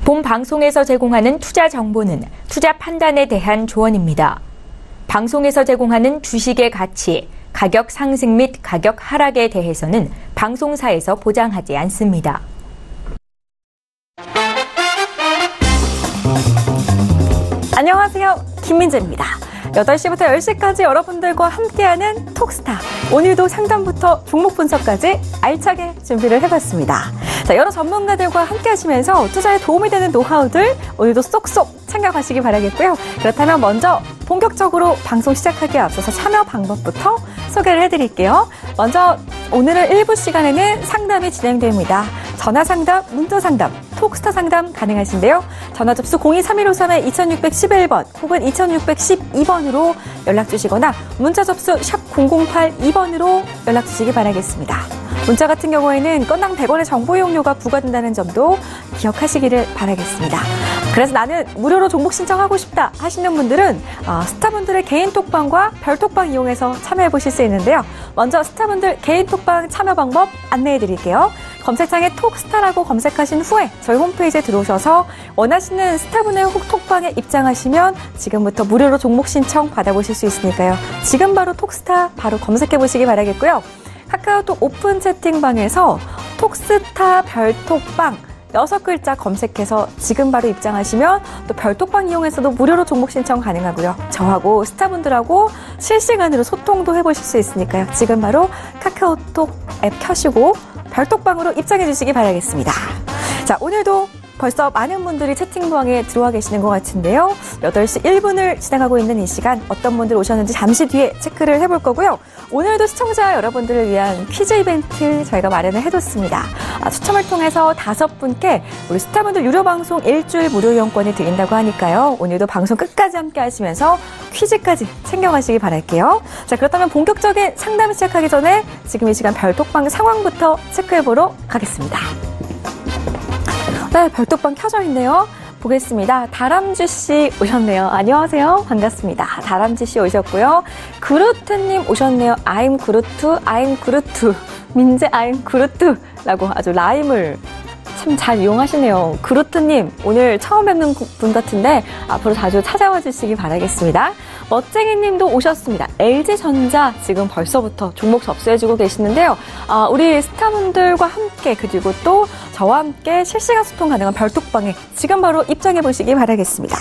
본 방송에서 제공하는 투자 정보는 투자 판단에 대한 조언입니다. 방송에서 제공하는 주식의 가치, 가격 상승 및 가격 하락에 대해서는 방송사에서 보장하지 않습니다. 안녕하세요. 김민재입니다. 8시부터 10시까지 여러분들과 함께하는 톡스타. 오늘도 상담부터 종목 분석까지 알차게 준비를 해봤습니다. 자, 여러 전문가들과 함께 하시면서 투자에 도움이 되는 노하우들 오늘도 쏙쏙 챙겨가시기 바라겠고요. 그렇다면 먼저 본격적으로 방송 시작하기에 앞서서 참여 방법부터 소개를 해드릴게요. 먼저 오늘은 1부 시간에는 상담이 진행됩니다. 전화 상담, 문자 상담, 톡스타 상담 가능하신데요. 전화 접수 02-3153-2611번 혹은 2612번으로 연락 주시거나 문자 접수 샵 0082번으로 연락 주시기 바라겠습니다. 문자 같은 경우에는 건당 100원의 정보 이용료가 부과된다는 점도 기억하시기를 바라겠습니다. 그래서 나는 무료로 종목 신청하고 싶다 하시는 분들은 스타분들의 개인 톡방과 별 톡방 이용해서 참여해 보실 수 있는데요. 먼저 스타분들 개인 톡방 참여 방법 안내해 드릴게요. 검색창에 톡스타라고 검색하신 후에 저희 홈페이지에 들어오셔서 원하시는 스타분의 톡방에 입장하시면 지금부터 무료로 종목 신청 받아보실 수 있으니까요. 지금 바로 톡스타 바로 검색해 보시기 바라겠고요. 카카오톡 오픈 채팅방에서 톡스타 별톡방 6글자 검색해서 지금 바로 입장하시면 또 별톡방 이용해서도 무료로 종목 신청 가능하고요. 저하고 스타분들하고 실시간으로 소통도 해보실 수 있으니까요. 지금 바로 카카오톡 앱 켜시고 별톡방으로 입장해 주시기 바라겠습니다. 자, 오늘도 벌써 많은 분들이 채팅방에 들어와 계시는 것 같은데요. 8시 1분을 지나가고 있는 이 시간 어떤 분들 오셨는지 잠시 뒤에 체크를 해볼 거고요. 오늘도 시청자 여러분들을 위한 퀴즈 이벤트 저희가 마련을 해뒀습니다. 추첨을 통해서 5분께 우리 스타분들 유료방송 일주일 무료 이용권을 드린다고 하니까요. 오늘도 방송 끝까지 함께 하시면서 퀴즈까지 챙겨가시기 바랄게요. 자, 그렇다면 본격적인 상담 시작하기 전에 지금 이 시간 별톡방 상황부터 체크해보러 가겠습니다. 네, 별톡방 켜져 있네요. 보겠습니다. 다람쥐 씨 오셨네요. 안녕하세요. 반갑습니다. 다람쥐 씨 오셨고요. 그루트님 오셨네요. I'm 그루트, I'm 그루트. 민재 I'm 그루트라고 아주 라임을 참 잘 이용하시네요. 그루트님 오늘 처음 뵙는 분 같은데 앞으로 자주 찾아와 주시기 바라겠습니다. 멋쟁이님도 오셨습니다. LG전자 지금 벌써부터 종목 접수해주고 계시는데요. 우리 스타분들과 함께 그리고 또 저와 함께 실시간 소통 가능한 별톡방에 지금 바로 입장해 보시기 바라겠습니다.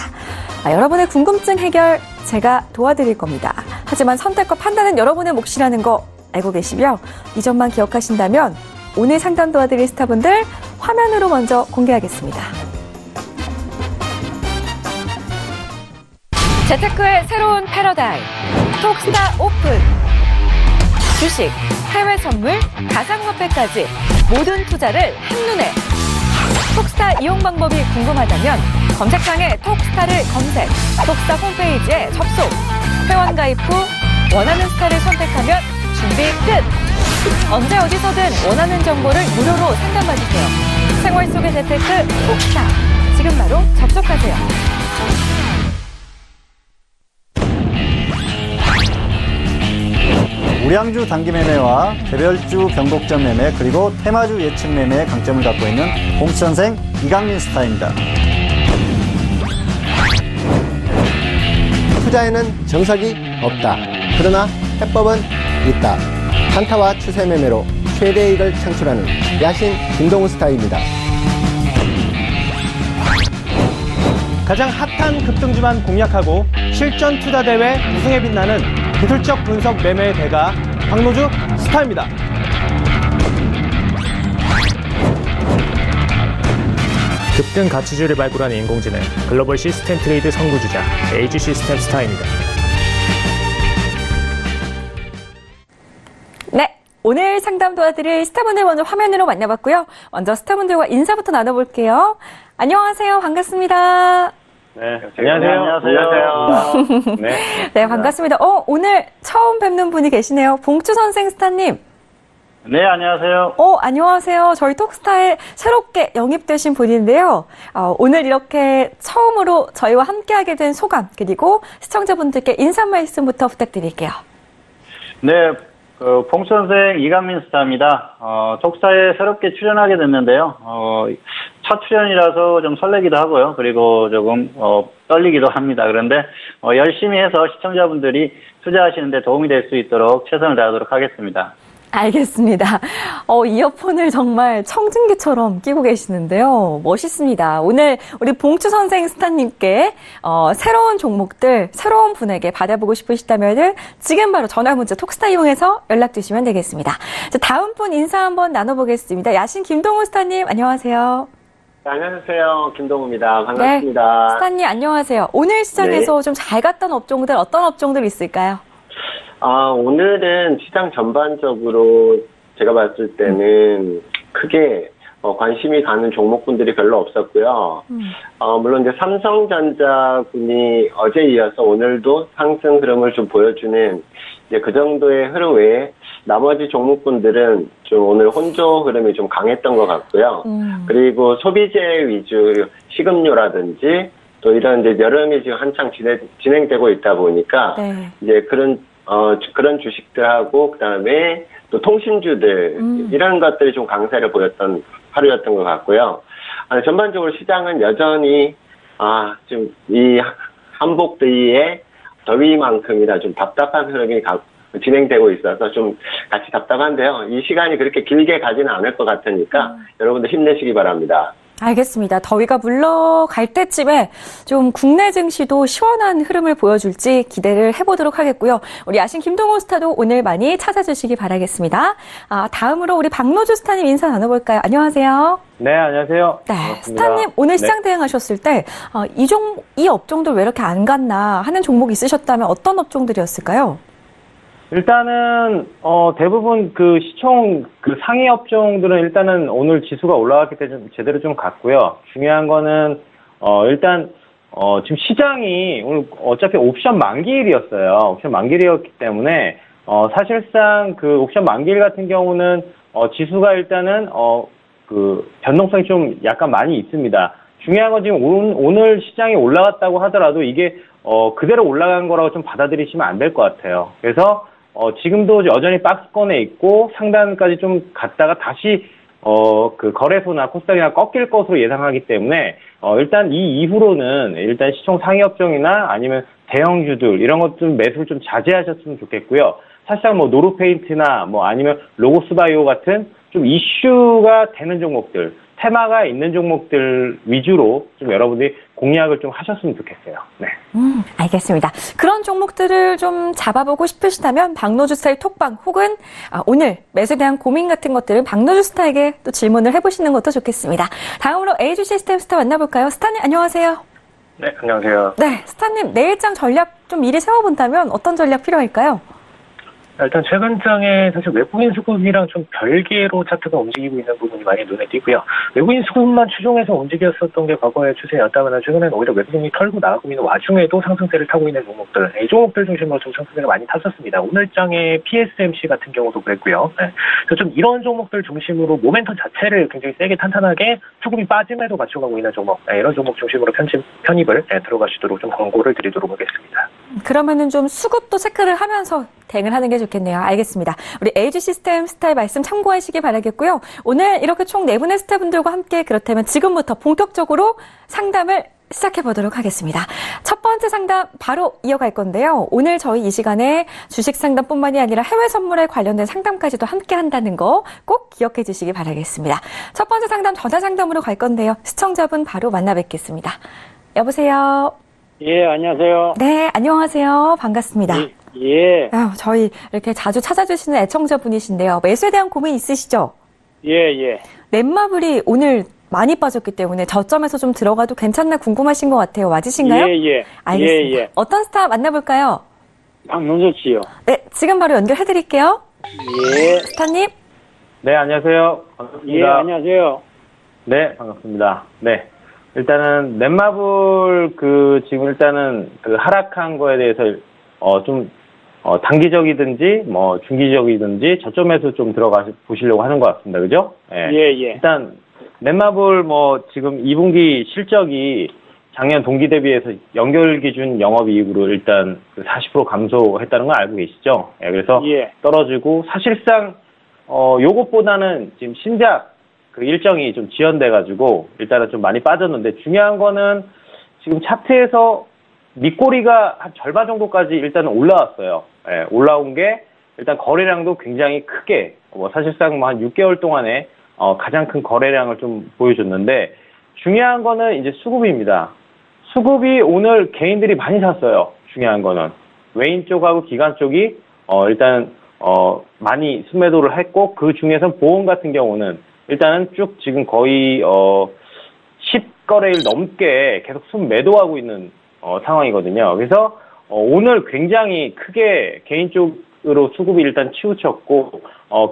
여러분의 궁금증 해결 제가 도와드릴 겁니다. 하지만 선택과 판단은 여러분의 몫이라는 거 알고 계시고요. 이 점만 기억하신다면 오늘 상담 도와드릴 스타분들 화면으로 먼저 공개하겠습니다. 재테크의 새로운 패러다임 톡스타 오픈. 주식, 해외 선물, 가상화폐까지 모든 투자를 한눈에. 톡스타 이용 방법이 궁금하다면 검색창에 톡스타를 검색, 톡스타 홈페이지에 접속, 회원 가입 후 원하는 스타를 선택하면 준비 끝! 언제 어디서든 원하는 정보를 무료로 상담받으세요. 생활 속의 재테크 톡스타. 지금 바로 접속하세요. 우량주 단기 매매와 개별주 변곡점 매매 그리고 테마주 예측 매매의 강점을 갖고 있는 공시선생 이강민 스타입니다. 투자에는 정석이 없다. 그러나 해법은 있다. 단타와 추세 매매로 최대 이익을 창출하는 야신 김동훈 스타입니다. 가장 핫한 급등주만 공략하고 실전 투자 대회 우승에 빛나는 기술적 분석 매매의 대가 박노주 스타입니다. 급등 가치주를 발굴하는 인공지능 글로벌 시스템 트레이드 선구주자 에이지 시스템 스타입니다. 네, 오늘 상담 도와드릴 스타분들 먼저 화면으로 만나봤고요. 먼저 스타분들과 인사부터 나눠볼게요. 안녕하세요. 반갑습니다. 네, 안녕하세요. 네, 반갑습니다. 오늘 처음 뵙는 분이 계시네요. 봉추 선생 스타님. 네, 안녕하세요. 안녕하세요. 저희 톡스타에 새롭게 영입되신 분인데요. 오늘 이렇게 처음으로 저희와 함께하게 된 소감, 그리고 시청자분들께 인사 말씀부터 부탁드릴게요. 네, 봉선생 이강민 스타입니다. 톡스타에 새롭게 출연하게 됐는데요. 첫 출연이라서 좀 설레기도 하고요. 그리고 조금 떨리기도 합니다. 그런데 열심히 해서 시청자분들이 투자하시는데 도움이 될 수 있도록 최선을 다하도록 하겠습니다. 알겠습니다. 이어폰을 정말 청진기처럼 끼고 계시는데요. 멋있습니다. 오늘 우리 봉추 선생 스타님께 새로운 종목들, 새로운 분에게 받아보고 싶으시다면 지금 바로 전화 문자 톡스타 이용해서 연락 주시면 되겠습니다. 자, 다음 분 인사 한번 나눠보겠습니다. 야신 김동우 스타님, 안녕하세요. 네, 안녕하세요. 김동우입니다. 반갑습니다. 네, 스타님 안녕하세요. 오늘 시장에서 좀 잘 갔던 업종들, 어떤 업종들 있을까요? 오늘은 시장 전반적으로 제가 봤을 때는 크게 관심이 가는 종목군들이 별로 없었고요. 물론 이제 삼성전자군이 어제 이어서 오늘도 상승 흐름을 좀 보여주는 이제 그 정도의 흐름 외에 나머지 종목군들은 좀 오늘 혼조 흐름이 좀 강했던 것 같고요. 그리고 소비재 위주 식음료라든지 또 이런 이제 여름이 지금 한창 진행되고 있다 보니까 네. 이제 그런 주식들하고 그다음에 또 통신주들 이런 것들이 좀 강세를 보였던 하루였던 것 같고요. 전반적으로 시장은 여전히 지금 이 한복더위의 더위만큼이나 좀 답답한 흐름이 진행되고 있어서 좀 같이 답답한데요. 이 시간이 그렇게 길게 가지는 않을 것 같으니까 여러분들 힘내시기 바랍니다. 알겠습니다. 더위가 물러갈 때쯤에 좀 국내 증시도 시원한 흐름을 보여줄지 기대를 해보도록 하겠고요. 우리 야신 김동호 스타도 오늘 많이 찾아주시기 바라겠습니다. 다음으로 우리 박노주 스타님 인사 나눠볼까요? 안녕하세요. 네, 안녕하세요. 네, 반갑습니다. 스타님 오늘 시장 대응하셨을 때 이 업종들 왜 이렇게 안 갔나 하는 종목 있으셨다면 어떤 업종들이었을까요? 일단은 대부분 그 시총 그 상위 업종들은 일단은 오늘 지수가 올라갔기 때문에 좀 제대로 좀 갔고요. 중요한 거는 일단 지금 시장이 오늘 어차피 옵션 만기일이었어요. 옵션 만기일이었기 때문에 사실상 그 옵션 만기일 같은 경우는 지수가 일단은 그 변동성이 좀 약간 많이 있습니다. 중요한 건 지금 오늘 시장이 올라갔다고 하더라도 이게 그대로 올라간 거라고 좀 받아들이시면 안 될 것 같아요. 그래서 지금도 여전히 박스권에 있고 상단까지 좀 갔다가 다시 그 거래소나 코스닥이나 꺾일 것으로 예상하기 때문에 일단 이 이후로는 일단 시총 상위 업종이나 아니면 대형주들 이런 것들 매수를 좀 자제하셨으면 좋겠고요. 사실상 뭐 노루페인트나 뭐 아니면 로고스바이오 같은 좀 이슈가 되는 종목들, 테마가 있는 종목들 위주로 좀 여러분들이 공략을 좀 하셨으면 좋겠어요. 네. 알겠습니다. 그런 종목들을 좀 잡아보고 싶으시다면 박노주 스타의 톡방 혹은 오늘 매수에 대한 고민 같은 것들은 박노주 스타에게 또 질문을 해보시는 것도 좋겠습니다. 다음으로 AG 시스템 스타 만나볼까요? 스타님 안녕하세요. 네, 안녕하세요. 네, 스타님 내일장 전략 좀 미리 세워본다면 어떤 전략 필요할까요? 일단 최근장에 사실 외국인 수급이랑 좀 별개로 차트가 움직이고 있는 부분이 많이 눈에 띄고요. 외국인 수급만 추종해서 움직였었던 게 과거의 추세였다면 최근에는 오히려 외국인이 털고 나가고 있는 와중에도 상승세를 타고 있는 종목들, 이 종목들 중심으로 좀 상승세를 많이 탔었습니다. 오늘장에 PSMC 같은 경우도 그랬고요. 네. 그래서 좀 이런 종목들 중심으로 모멘텀 자체를 굉장히 세게 탄탄하게 수급이 빠짐에도 맞춰가고 있는 종목, 이런 종목 중심으로 편입을 들어가시도록 좀 권고를 드리도록 하겠습니다. 그러면은 좀 수급도 체크를 하면서 대응을 하는 게 좋겠네요. 알겠습니다. 우리 AG 시스템 스타의 말씀 참고하시기 바라겠고요. 오늘 이렇게 총 4분의 스타분들과 함께 그렇다면 지금부터 본격적으로 상담을 시작해 보도록 하겠습니다. 첫 번째 상담 바로 이어갈 건데요. 오늘 저희 이 시간에 주식 상담뿐만이 아니라 해외 선물에 관련된 상담까지도 함께 한다는 거 꼭 기억해 주시기 바라겠습니다. 첫 번째 상담 전화 상담으로 갈 건데요. 시청자분 바로 만나 뵙겠습니다. 여보세요. 예, 안녕하세요. 네, 안녕하세요. 반갑습니다. 예. 저희 이렇게 자주 찾아주시는 애청자분이신데요. 매수에 대한 고민 있으시죠? 예. 넷마블이 오늘 많이 빠졌기 때문에 저점에서 좀 들어가도 괜찮나 궁금하신 것 같아요. 맞으신가요? 예. 알겠습니다. 예. 어떤 스타 만나볼까요? 박노주 씨요. 네, 지금 바로 연결해드릴게요. 예. 스타님. 네, 안녕하세요. 반갑습니다. 예, 안녕하세요. 네, 반갑습니다. 네. 일단은 넷마블 지금 일단은 하락한 거에 대해서 좀 단기적이든지 뭐 중기적이든지 저점에서 좀 들어가 보시려고 하는 것 같습니다. 그죠? 예. 일단 넷마블 지금 2분기 실적이 작년 동기 대비해서 연결 기준 영업이익으로 일단 40% 감소했다는 걸 알고 계시죠? 예, 그래서 떨어지고 사실상 요것보다는 지금 신작 그 일정이 좀 지연돼가지고 일단은 좀 많이 빠졌는데 중요한 거는 지금 차트에서 밑꼬리가 한 절반 정도까지 일단은 올라왔어요. 예, 올라온 게 일단 거래량도 굉장히 크게 사실상 뭐 한 6개월 동안에 가장 큰 거래량을 좀 보여줬는데 중요한 거는 이제 수급입니다. 수급이 오늘 개인들이 많이 샀어요. 중요한 거는 외인 쪽하고 기관 쪽이 일단 많이 순매도를 했고 그 중에서 보험 같은 경우는 일단은 쭉 지금 거의 10거래일 넘게 계속 순매도하고 있는 상황이거든요. 그래서 오늘 굉장히 크게 개인 쪽으로 수급이 일단 치우쳤고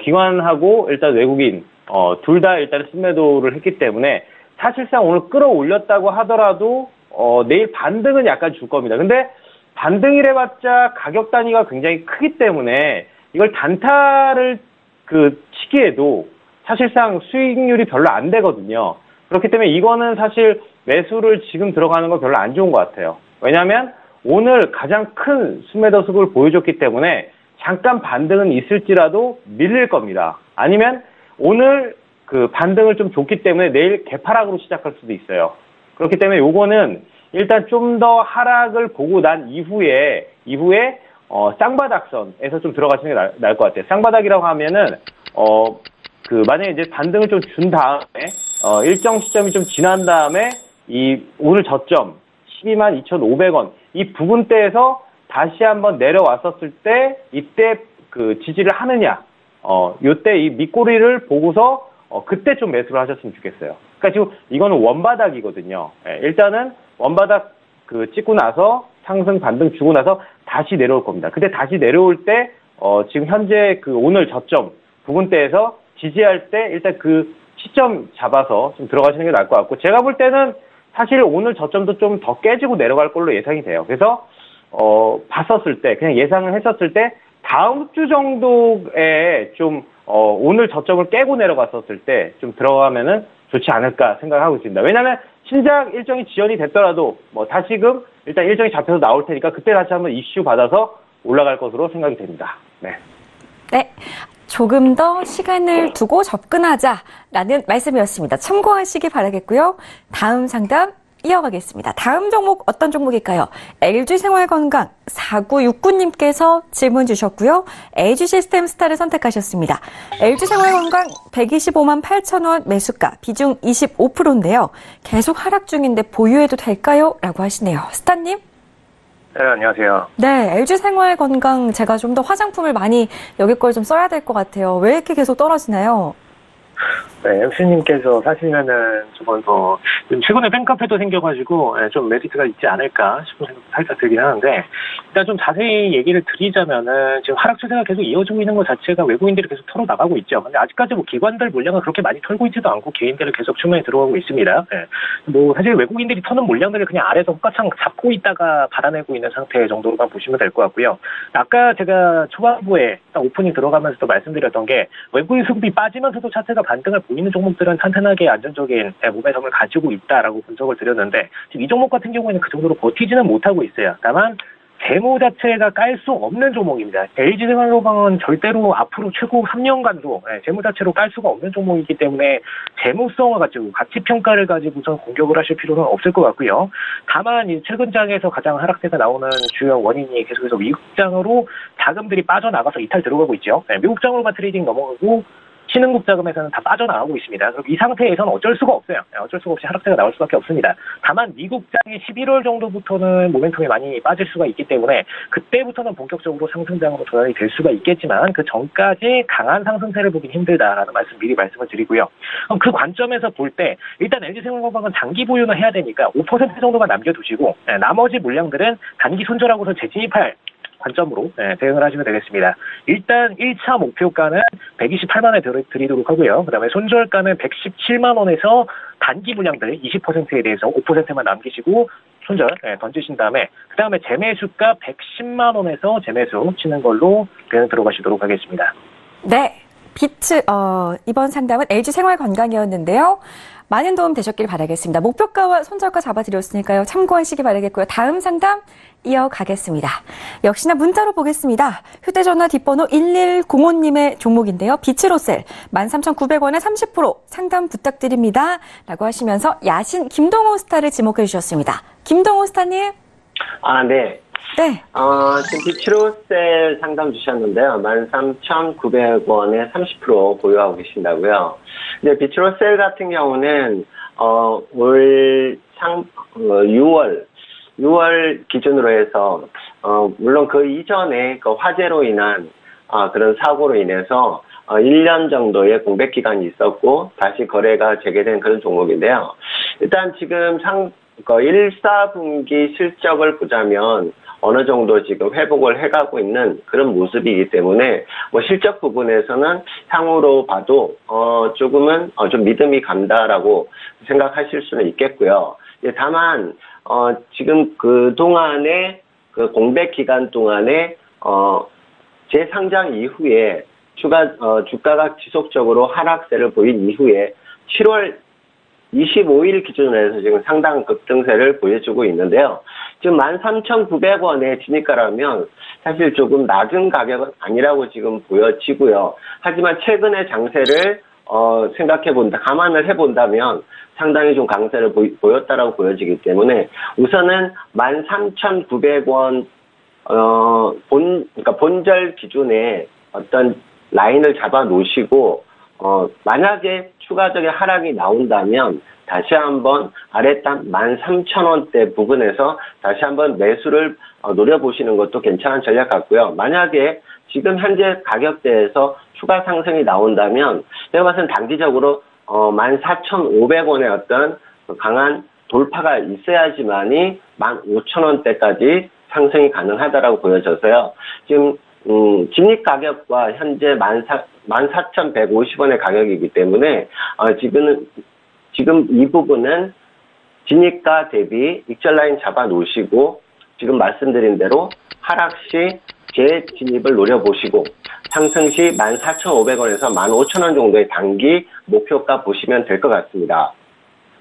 기관하고 일단 외국인 둘 다 일단 순매도를 했기 때문에 사실상 오늘 끌어올렸다고 하더라도 내일 반등은 약간 줄 겁니다. 근데 반등이래봤자 가격 단위가 굉장히 크기 때문에 이걸 단타를 치기에도 사실상 수익률이 별로 안 되거든요. 그렇기 때문에 이거는 사실 매수를 지금 들어가는 건 별로 안 좋은 것 같아요. 왜냐하면 오늘 가장 큰 순매도 수급을 보여줬기 때문에 잠깐 반등은 있을지라도 밀릴 겁니다. 아니면 오늘 그 반등을 좀 줬기 때문에 내일 개파락으로 시작할 수도 있어요. 그렇기 때문에 요거는 일단 좀 더 하락을 보고 난 이후에 쌍바닥선에서 좀 들어가시는 게 나을 것 같아요. 쌍바닥이라고 하면은 만약에 이제 반등을 좀 준 다음에 일정 시점이 좀 지난 다음에 이 오늘 저점 122,500원 이 부분대에서 다시 한번 내려왔었을 때 이때 그 지지를 하느냐 요때 이 밑꼬리를 보고서 그때 좀 매수를 하셨으면 좋겠어요. 그러니까 지금 이거는 원바닥이거든요. 일단은 원바닥 찍고 나서 상승 반등 주고 나서 다시 내려올 겁니다. 근데 다시 내려올 때 지금 현재 오늘 저점 부분대에서 지지할 때 일단 그 시점 잡아서 좀 들어가시는 게 나을 것 같고 제가 볼 때는 사실 오늘 저점도 좀 더 깨지고 내려갈 걸로 예상이 돼요. 그래서 봤었을 때 그냥 예상을 했었을 때 다음 주 정도에 좀 오늘 저점을 깨고 내려갔었을 때 좀 들어가면은 좋지 않을까 생각하고 있습니다. 왜냐하면 신작 일정이 지연이 됐더라도 다시금 일단 일정이 잡혀서 나올 테니까 그때 다시 한번 이슈 받아서 올라갈 것으로 생각이 됩니다. 네. 네. 조금 더 시간을 두고 접근하자라는 말씀이었습니다. 참고하시기 바라겠고요. 다음 상담 이어가겠습니다. 다음 종목 어떤 종목일까요? LG생활건강 4969님께서 질문 주셨고요. LG시스템스타를 선택하셨습니다. LG생활건강 125만 8천 원 매수가 비중 25%인데요. 계속 하락 중인데 보유해도 될까요? 라고 하시네요. 스타님? 네, 안녕하세요. 네, LG생활건강 제가 좀 더 화장품을 많이 여기 걸 좀 써야 될 것 같아요. 왜 이렇게 계속 떨어지나요? 네, MC님께서 사시면은 조금 더 최근에 팬카페도 생겨가지고 좀 메리트가 있지 않을까 싶은 생각도 살짝 들긴 하는데 일단 좀 자세히 얘기를 드리자면은 지금 하락 추세가 계속 이어지고 있는 것 자체가 외국인들이 계속 털어 나가고 있죠. 근데 아직까지 기관들 물량은 그렇게 많이 털고 있지도 않고 개인들은 계속 충분히 들어가고 있습니다. 네. 사실 외국인들이 터는 물량들을 그냥 아래에서 헛가창 잡고 있다가 받아내고 있는 상태 정도로만 보시면 될 것 같고요. 아까 제가 초반부에 딱 오프닝 들어가면서도 말씀드렸던 게 외국인 수급이 빠지면서도 차트가 반등을 보이는 종목들은 탄탄하게 안정적인 모멘텀을 가지고 있다라고 분석을 드렸는데 지금 이 종목 같은 경우에는 그 정도로 버티지는 못하고 있어요. 다만 재무 자체가 깔 수 없는 종목입니다. LG생활건강은 절대로 앞으로 최고 3년간도 재무 자체로 깔 수가 없는 종목이기 때문에 재무성을 가지고 가치평가를 가지고선 공격을 하실 필요는 없을 것 같고요. 다만 이 최근 장에서 가장 하락세가 나오는 주요 원인이 계속해서 미국장으로 자금들이 빠져나가서 이탈 들어가고 있죠. 미국장으로만 트레이딩 넘어가고 신흥국 자금에서는 다 빠져나가고 있습니다. 그럼 이 상태에서는 어쩔 수가 없어요. 어쩔 수가 없이 하락세가 나올 수밖에 없습니다. 다만 미국장이 11월 정도부터는 모멘텀이 많이 빠질 수가 있기 때문에 그때부터는 본격적으로 상승장으로 전환이 될 수가 있겠지만 그 전까지 강한 상승세를 보긴 힘들다라는 말씀 미리 말씀을 드리고요. 그럼 그 관점에서 볼 때 일단 LG생활건강은 장기 보유는 해야 되니까 5% 정도만 남겨두시고 나머지 물량들은 단기 손절하고서 재진입할 관점으로 대응을 하시면 되겠습니다. 일단 1차 목표가는 128만 원에 드리도록 하고요. 그 다음에 손절가는 117만 원에서 단기 물량들 20%에 대해서 5%만 남기시고 손절 던지신 다음에 그 다음에 재매수가 110만 원에서 재매수 치는 걸로 그냥 들어가시도록 하겠습니다. 네. 이번 상담은 LG생활건강이었는데요. 많은 도움 되셨길 바라겠습니다. 목표가와 손절가 잡아드렸으니까요. 참고하시기 바라겠고요. 다음 상담 이어가겠습니다. 역시나 문자로 보겠습니다. 휴대전화 뒷번호 1105님의 종목인데요. 비츠로셀 13,900원에 30% 상담 부탁드립니다. 라고 하시면서 야신 김동호 스타를 지목해 주셨습니다. 김동호 스타님. 네. 네. 지금 비츠로셀 상담 주셨는데요. 13,900원에 30% 보유하고 계신다고요. 이제 비츠로셀 같은 경우는, 올 6월 기준으로 해서, 물론 그 이전에 그 화재로 인한, 그런 사고로 인해서, 1년 정도의 공백 기간이 있었고, 다시 거래가 재개된 그런 종목인데요. 일단 지금 1사분기 실적을 보자면, 어느 정도 지금 회복을 해가고 있는 그런 모습이기 때문에, 실적 부분에서는 향후로 봐도, 조금은, 좀 믿음이 간다라고 생각하실 수는 있겠고요. 다만, 지금 그동안에, 그 공백 기간 동안에, 재상장 이후에 주가가 지속적으로 하락세를 보인 이후에 7월 25일 기준으로 해서 지금 상당 급등세를 보여주고 있는데요. 지금 13,900원의 진입가라면 사실 조금 낮은 가격은 아니라고 지금 보여지고요. 하지만 최근의 장세를 감안을 해본다면 상당히 좀 강세를 보였다라고 보여지기 때문에 우선은 13,900원 그러니까 본절 기준에 어떤 라인을 잡아 놓으시고 만약에 추가적인 하락이 나온다면 다시 한번 아랫단 13,000원대 부근에서 다시 한번 매수를 노려보시는 것도 괜찮은 전략 같고요. 만약에 지금 현재 가격대에서 추가 상승이 나온다면 제가 봤을 때 단기적으로 14,500원의 어떤 강한 돌파가 있어야지만이 15,000원대까지 상승이 가능하다라고 보여져서요. 지금 진입 가격과 현재 14,150원의 가격이기 때문에 지금 이 부분은 진입가 대비 익절 라인 잡아 놓으시고 지금 말씀드린 대로 하락 시 재진입을 노려보시고 상승 시 14,500원에서 15,000원 정도의 단기 목표가 보시면 될 것 같습니다.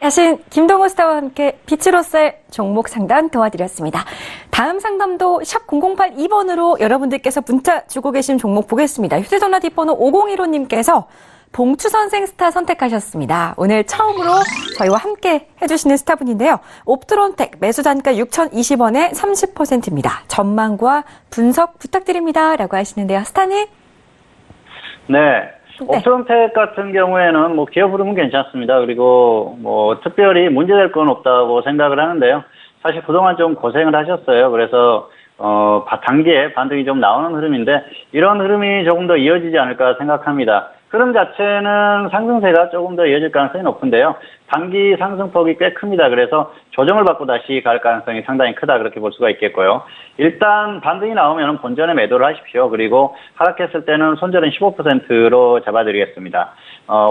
야신 김동호 스타와 함께 비츠로셀 종목 상담 도와드렸습니다. 다음 상담도 샵 0082번으로 여러분들께서 문자 주고 계신 종목 보겠습니다. 휴대전화 뒷번호 5015님께서 봉추선생 스타 선택하셨습니다. 오늘 처음으로 저희와 함께 해주시는 스타분인데요. 옵트론텍 매수 단가 6,020원에 30%입니다. 전망과 분석 부탁드립니다. 라고 하시는데요. 스타님? 네. 옵트론텍 같은 경우에는 기업 흐름은 괜찮습니다. 그리고 특별히 문제될 건 없다고 생각을 하는데요. 사실 그동안 좀 고생을 하셨어요. 그래서 단기에 반등이 좀 나오는 흐름인데 이런 흐름이 조금 더 이어지지 않을까 생각합니다. 흐름 자체는 상승세가 조금 더 이어질 가능성이 높은데요. 단기 상승폭이 꽤 큽니다. 그래서 조정을 받고 다시 갈 가능성이 상당히 크다 그렇게 볼 수가 있겠고요. 일단 반등이 나오면 본전에 매도를 하십시오. 그리고 하락했을 때는 손절은 15%로 잡아드리겠습니다.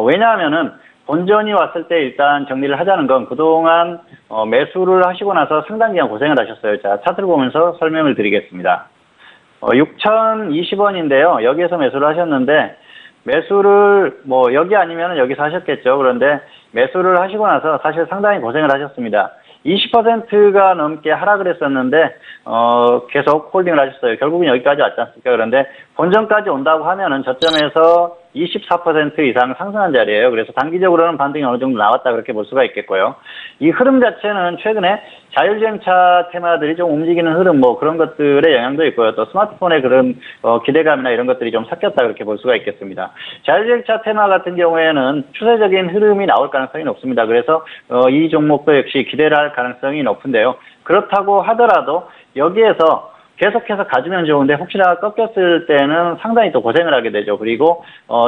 왜냐하면은 본전이 왔을 때 일단 정리를 하자는 건 그동안 매수를 하시고 나서 상당 기간 고생을 하셨어요. 자, 차트를 보면서 설명을 드리겠습니다. 6,020원인데요. 여기에서 매수를 하셨는데 매수를 여기 아니면 여기서 하셨겠죠. 그런데 매수를 하시고 나서 사실 상당히 고생을 하셨습니다. 20%가 넘게 하락을 했었는데 계속 홀딩을 하셨어요. 결국은 여기까지 왔지 않습니까? 그런데 본전까지 온다고 하면은 저점에서 24% 이상 상승한 자리예요. 그래서 단기적으로는 반등이 어느 정도 나왔다 그렇게 볼 수가 있겠고요. 이 흐름 자체는 최근에 자율주행차 테마들이 좀 움직이는 흐름 그런 것들의 영향도 있고요. 또 스마트폰의 그런 기대감이나 이런 것들이 좀 섞였다 그렇게 볼 수가 있겠습니다. 자율주행차 테마 같은 경우에는 추세적인 흐름이 나올 가능성이 높습니다. 그래서 이 종목도 역시 기대를 할 가능성이 높은데요. 그렇다고 하더라도 여기에서 계속해서 가지면 좋은데 혹시나 꺾였을 때는 상당히 또 고생을 하게 되죠. 그리고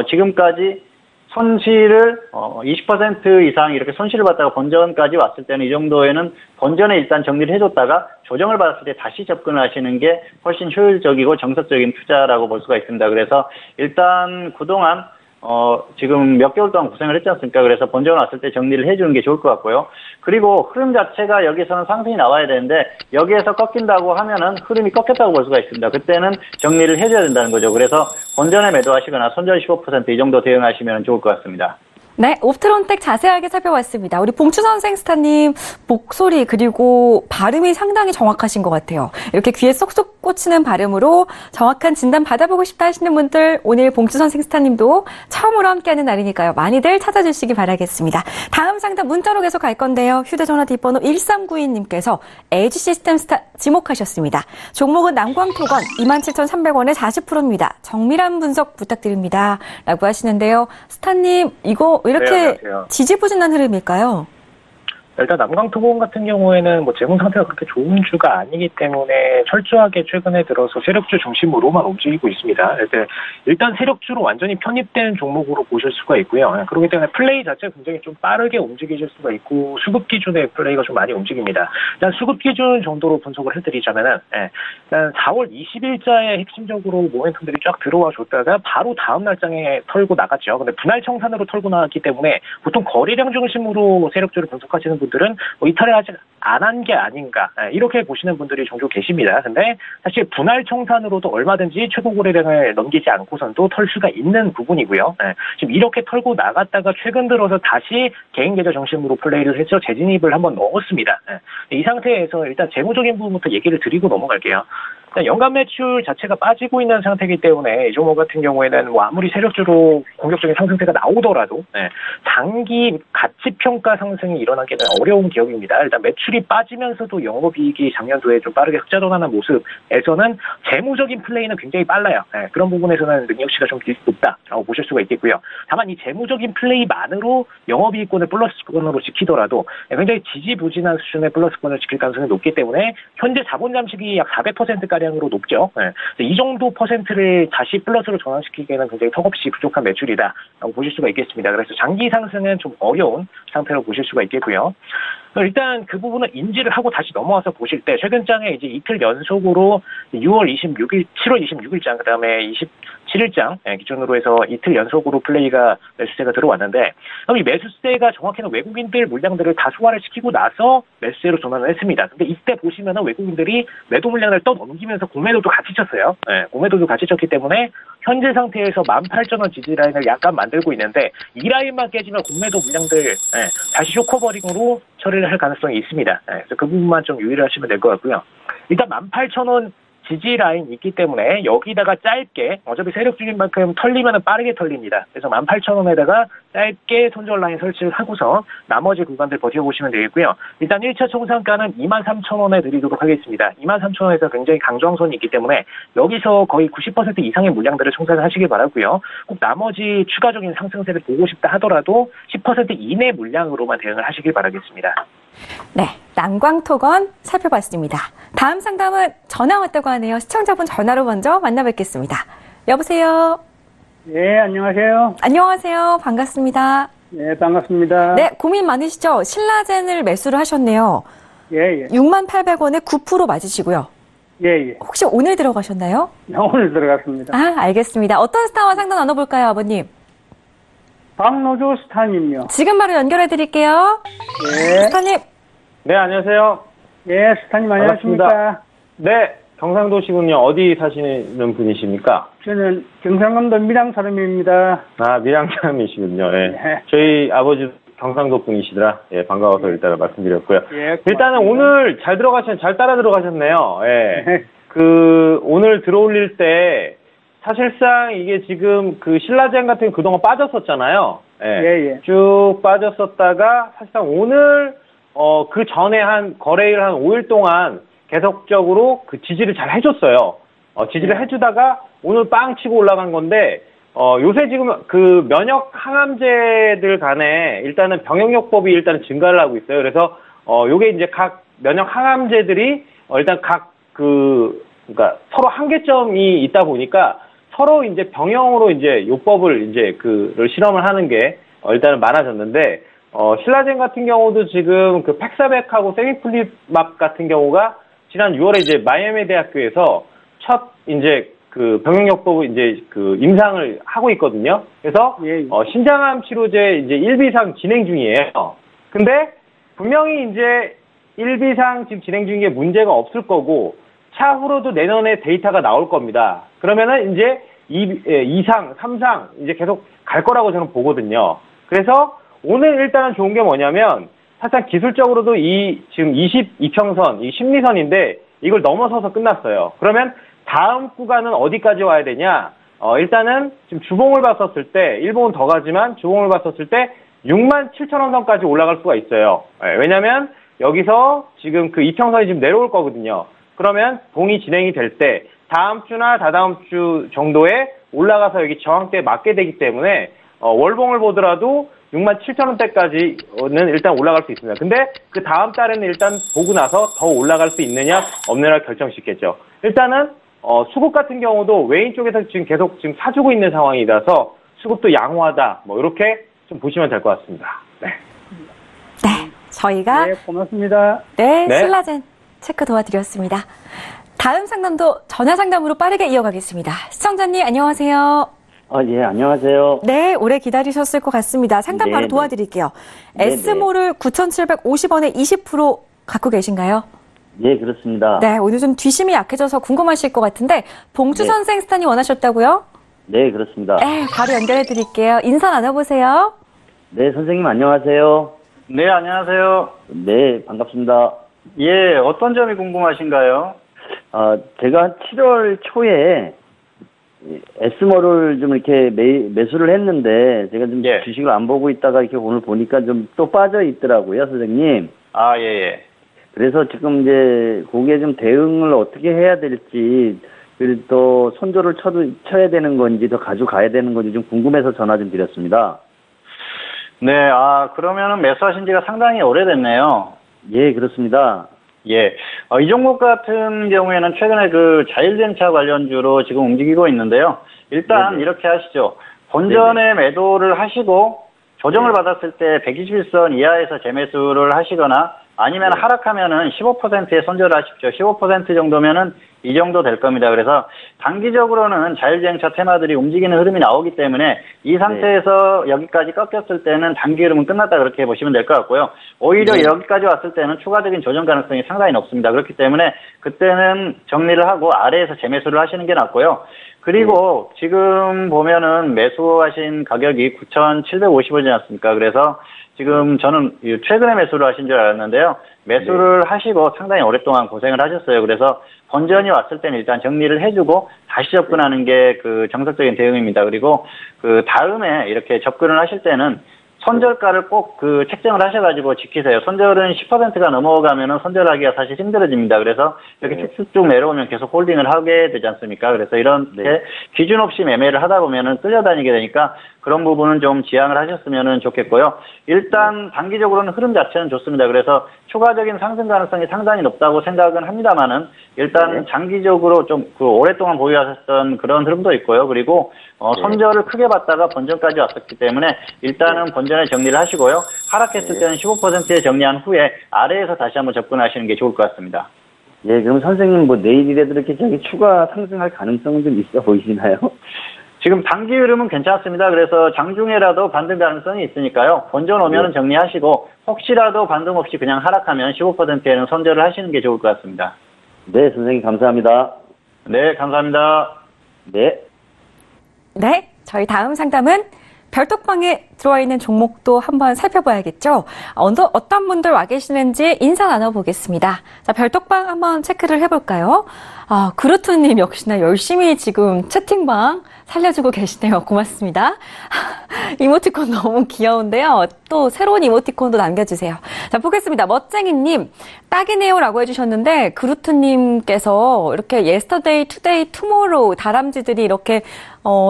지금까지 손실을 20% 이상 이렇게 손실을 받다가 본전까지 왔을 때는 이 정도에는 본전에 일단 정리를 해줬다가 조정을 받았을 때 다시 접근을 하시는 게 훨씬 효율적이고 정석적인 투자라고 볼 수가 있습니다. 그래서 일단 그동안 지금 몇 개월 동안 고생을 했지 않습니까? 그래서 본전 왔을 때 정리를 해주는 게 좋을 것 같고요. 그리고 흐름 자체가 여기서는 상승이 나와야 되는데 여기에서 꺾인다고 하면은 흐름이 꺾였다고 볼 수가 있습니다. 그때는 정리를 해줘야 된다는 거죠. 그래서 본전에 매도하시거나 손절 15% 이 정도 대응하시면 좋을 것 같습니다. 네, 옵트론텍 자세하게 살펴봤습니다. 우리 봉추 선생 스타님 목소리 그리고 발음이 상당히 정확하신 것 같아요. 이렇게 귀에 쏙쏙 꽂히는 발음으로 정확한 진단 받아보고 싶다 하시는 분들 오늘 봉추 선생 스타님도 처음으로 함께하는 날이니까요. 많이들 찾아주시기 바라겠습니다. 다음 상담 문자로 계속 갈 건데요. 휴대전화 뒷번호 1392님께서 LG 시스템 스타 지목하셨습니다. 종목은 남광토건 27,300원에 40%입니다. 정밀한 분석 부탁드립니다. 라고 하시는데요. 스타님 이거 왜 이렇게 지지부진한 흐름일까요? 일단 남광토건 같은 경우에는 뭐 재무 상태가 그렇게 좋은 주가 아니기 때문에 철저하게 최근에 들어서 세력주 중심으로만 움직이고 있습니다. 일단 세력주로 완전히 편입된 종목으로 보실 수가 있고요. 그렇기 때문에 플레이 자체가 굉장히 좀 빠르게 움직이실 수가 있고 수급 기준의 플레이가 좀 많이 움직입니다. 일단 수급 기준 정도로 분석을 해드리자면은 일단 4월 20일자에 핵심적으로 모멘텀들이 쫙 들어와 줬다가 바로 다음 날장에 털고 나갔죠. 근데 분할 청산으로 털고 나갔기 때문에 보통 거래량 중심으로 세력주를 분석하시는 분들은 뭐 이탈을 아직 안 한 게 아닌가 이렇게 보시는 분들이 종종 계십니다. 근데 사실 분할 청산으로도 얼마든지 최고 거래량을 넘기지 않고선도 털 수가 있는 부분이고요. 지금 이렇게 털고 나갔다가 최근 들어서 다시 개인 계좌 중심으로 플레이를 해서 재진입을 한번 넣었습니다. 이 상태에서 일단 재무적인 부분부터 얘기를 드리고 넘어갈게요. 연간 매출 자체가 빠지고 있는 상태이기 때문에 이 종목 같은 경우에는 뭐 아무리 세력주로 공격적인 상승세가 나오더라도 장기 가치평가 상승이 일어나기는 어려운 기업입니다. 일단 매출이 빠지면서도 영업이익이 작년도에 좀 빠르게 흑자 전환한 모습에서는 재무적인 플레이는 굉장히 빨라요. 그런 부분에서는 능력치가 좀 높다라고 보실 수가 있겠고요. 다만 이 재무적인 플레이만으로 영업이익권을 플러스권으로 지키더라도 굉장히 지지부진한 수준의 플러스권을 지킬 가능성이 높기 때문에 현재 자본 잠식이 약 400%까지 로 높죠. 이 정도 퍼센트를 다시 플러스로 전환시키기에는 굉장히 턱없이 부족한 매출이다라고 보실 수가 있겠습니다. 그래서 장기 상승은 좀 어려운 상태로 보실 수가 있겠고요. 일단 그 부분은 인지를 하고 다시 넘어와서 보실 때 최근 장에 이제 이틀 연속으로 6월 26일, 7월 26일장, 그 다음에 27일장 기준으로 해서 이틀 연속으로 플레이가 매수세가 들어왔는데 그럼 이 매수세가 정확히는 외국인들 물량들을 다 소화를 시키고 나서 매수세로 전환을 했습니다. 근데 이때 보시면은 외국인들이 매도 물량을 떠넘기면서 공매도도 같이 쳤어요. 공매도도 같이 쳤기 때문에 현재 상태에서 18,000원 지지 라인을 약간 만들고 있는데 이 라인만 깨지면 공매도 물량들 다시 쇼커버링으로 처리를 할 가능성이 있습니다. 그래서 그 부분만 좀 유의를 하시면 될 것 같고요. 일단 18,000원 지지 라인 있기 때문에 여기다가 짧게 어차피 세력적인 만큼 털리면 빠르게 털립니다. 그래서 18,000원에다가 짧게 손절 라인 설치를 하고서 나머지 구간들 버텨보시면 되겠고요. 일단 1차 총상가는 23,000원에 드리도록 하겠습니다. 23,000원에서 굉장히 강저항선이 있기 때문에 여기서 거의 90% 이상의 물량들을 총산을 하시길 바라고요. 꼭 나머지 추가적인 상승세를 보고 싶다 하더라도 10% 이내 물량으로만 대응을 하시길 바라겠습니다. 네, 남광토건 살펴봤습니다. 다음 상담은 전화 왔다고 하네요. 시청자분 전화로 먼저 만나뵙겠습니다. 여보세요? 예, 안녕하세요. 안녕하세요. 반갑습니다. 예, 반갑습니다. 네, 고민 많으시죠? 신라젠을 매수를 하셨네요. 예, 예. 68,000원에 9% 맞으시고요. 예, 예. 혹시 오늘 들어가셨나요? 오늘 들어갔습니다. 아, 알겠습니다. 어떤 스타와 상담 나눠볼까요, 아버님? 박노조 스타님요. 지금 바로 연결해 드릴게요. 예. 스타님. 네, 안녕하세요. 예, 스타님 안녕하십니까? 반갑습니다. 네, 경상도시군요. 어디 사시는 분이십니까? 저는 경상남도 밀양 사람입니다. 아, 밀양 사람이시군요. 예. 예. 저희 아버지 경상도 분이시더라. 예, 반가워서 일단 말씀드렸고요. 예, 일단은 오늘 잘 따라 들어가셨네요. 예. 예. 오늘 들어올릴 때 사실상 이게 지금 신라젠 같은 게 그동안 빠졌었잖아요. 예. 예, 예. 쭉 빠졌었다가 사실상 오늘 그 전에 거래일 한 5일 동안 계속적으로 지지를 잘 해줬어요. 지지를 해주다가 오늘 빵 치고 올라간 건데, 요새 지금 면역 항암제들 간에 일단은 병역요법이 일단은 증가를 하고 있어요. 그래서, 요게 이제 각 면역 항암제들이 일단 그러니까 서로 한계점이 있다 보니까 서로 이제 병영으로 이제 요법을 이제 실험을 하는 게 일단은 많아졌는데, 신라젠 같은 경우도 지금 팩사백하고 세미플립맙 같은 경우가 지난 6월에 이제 마이애미 대학교에서 첫 이제 병역요법을 이제 임상을 하고 있거든요. 그래서 예, 예. 신장암 치료제 이제 1비상 진행 중이에요. 근데 분명히 이제 1비상 지금 진행 중인 게 문제가 없을 거고 차후로도 내년에 데이터가 나올 겁니다. 그러면은 이제 2상, 3상 이제 계속 갈 거라고 저는 보거든요. 그래서 오늘 일단은 좋은 게 뭐냐면 사실 기술적으로도 지금 22평선, 이 심리선인데 이걸 넘어서서 끝났어요. 그러면 다음 구간은 어디까지 와야 되냐? 일단은 지금 주봉을 봤었을 때, 일봉은 더 가지만 주봉을 봤었을 때 67,000원 선까지 올라갈 수가 있어요. 왜냐면 여기서 지금 그 이평선이 지금 내려올 거거든요. 그러면 봉이 진행이 될 때 다음 주나 다다음 주 정도에 올라가서 여기 저항대에 맞게 되기 때문에 월봉을 보더라도 67,000원대까지는 일단 올라갈 수 있습니다. 근데 그 다음 달에는 일단 보고 나서 더 올라갈 수 있느냐 없느냐 결정짓겠죠. 일단은 수급 같은 경우도 외인 쪽에서 지금 계속 지금 사주고 있는 상황이라서 수급도 양호하다. 뭐 이렇게 좀 보시면 될 것 같습니다. 네. 네, 저희가 네, 고맙습니다. 네, 네. 신라젠 체크 도와드렸습니다. 다음 상담도 전화 상담으로 빠르게 이어가겠습니다. 시청자님 안녕하세요. 예, 안녕하세요. 네, 오래 기다리셨을 것 같습니다. 상담 바로 도와드릴게요. S몰을 9,750원에 20% 갖고 계신가요? 예, 그렇습니다. 네, 오늘 좀 뒤심이 약해져서 궁금하실 것 같은데 봉추 선생 스타님 원하셨다고요? 네, 그렇습니다. 네, 바로 연결해 드릴게요. 인사 나눠보세요. 네, 선생님 안녕하세요. 네, 안녕하세요. 네, 반갑습니다. 예, 어떤 점이 궁금하신가요? 제가 한 7월 초에 S몰을 좀 이렇게 매수를 했는데 제가 좀 주식을 안 보고 있다가 이렇게 오늘 보니까 좀 또 빠져 있더라고요, 선생님. 아, 예. 그래서 지금 이제 거기에 좀 대응을 어떻게 해야 될지, 그리고 또 손절을 쳐야 되는 건지 더 가져가야 되는 건지 좀 궁금해서 전화 좀 드렸습니다. 네, 그러면은 매수하신 지가 상당히 오래됐네요. 예, 그렇습니다. 예. 이 종목 같은 경우에는 최근에 그 자율주행차 관련주로 지금 움직이고 있는데요. 일단 네네. 이렇게 하시죠. 본전에 매도를 하시고 조정을 받았을 때 121선 이하에서 재매수를 하시거나 아니면 하락하면은 15%의 손절을 하십시오. 15% 정도면은 이 정도 될 겁니다. 그래서 단기적으로는 자율주행차 테마들이 움직이는 흐름이 나오기 때문에 이 상태에서 여기까지 꺾였을 때는 단기 흐름은 끝났다 그렇게 보시면 될 것 같고요. 오히려 여기까지 왔을 때는 추가적인 조정 가능성이 상당히 높습니다. 그렇기 때문에 그때는 정리를 하고 아래에서 재매수를 하시는 게 낫고요. 그리고 지금 보면은 매수하신 가격이 9,750원이지 않습니까? 그래서 지금 저는 최근에 매수를 하신 줄 알았는데요. 매수를 하시고 상당히 오랫동안 고생을 하셨어요. 그래서 본전이 왔을 때는 일단 정리를 해주고 다시 접근하는 게 그 정석적인 대응입니다. 그리고 그 다음에 이렇게 접근을 하실 때는 손절가를 꼭 그 책정을 하셔가지고 지키세요. 손절은 10%가 넘어가면은 손절하기가 사실 힘들어집니다. 그래서 이렇게 쭉쭉 내려오면 계속 홀딩을 하게 되지 않습니까? 그래서 이렇게 기준 없이 매매를 하다 보면은 끌려다니게 되니까 그런 부분은 좀 지양을 하셨으면 좋겠고요. 일단 단기적으로는 흐름 자체는 좋습니다. 그래서 추가적인 상승 가능성이 상당히 높다고 생각은 합니다만은 일단 장기적으로 좀 그 오랫동안 보유하셨던 그런 흐름도 있고요. 그리고 손절을 크게 받다가 본전까지 왔었기 때문에 일단은 본전에 정리를 하시고요. 하락했을 때는 15%에 정리한 후에 아래에서 다시 한번 접근하시는 게 좋을 것 같습니다. 예, 그럼 선생님 뭐 내일이라도 이렇게 저기 추가 상승할 가능성은 좀 있어 보이시나요? 지금 단기 흐름은 괜찮습니다. 그래서 장중에라도 반등 가능성이 있으니까요. 본전 오면은 정리하시고 혹시라도 반등 없이 그냥 하락하면 15%에는 손절을 하시는 게 좋을 것 같습니다. 네, 선생님 감사합니다. 네, 감사합니다. 네. 네, 저희 다음 상담은 별톡방에 들어와 있는 종목도 한번 살펴봐야겠죠. 어떤 분들 와 계시는지 인사 나눠보겠습니다. 자, 별톡방 한번 체크를 해볼까요? 그루트님 역시나 열심히 지금 채팅방 살려주고 계시네요. 고맙습니다. 이모티콘 너무 귀여운데요. 또 새로운 이모티콘도 남겨주세요. 자, 보겠습니다. 멋쟁이님, 딱이네요 라고 해주셨는데, 그루트님께서 이렇게 yesterday, today, tomorrow 다람쥐들이 이렇게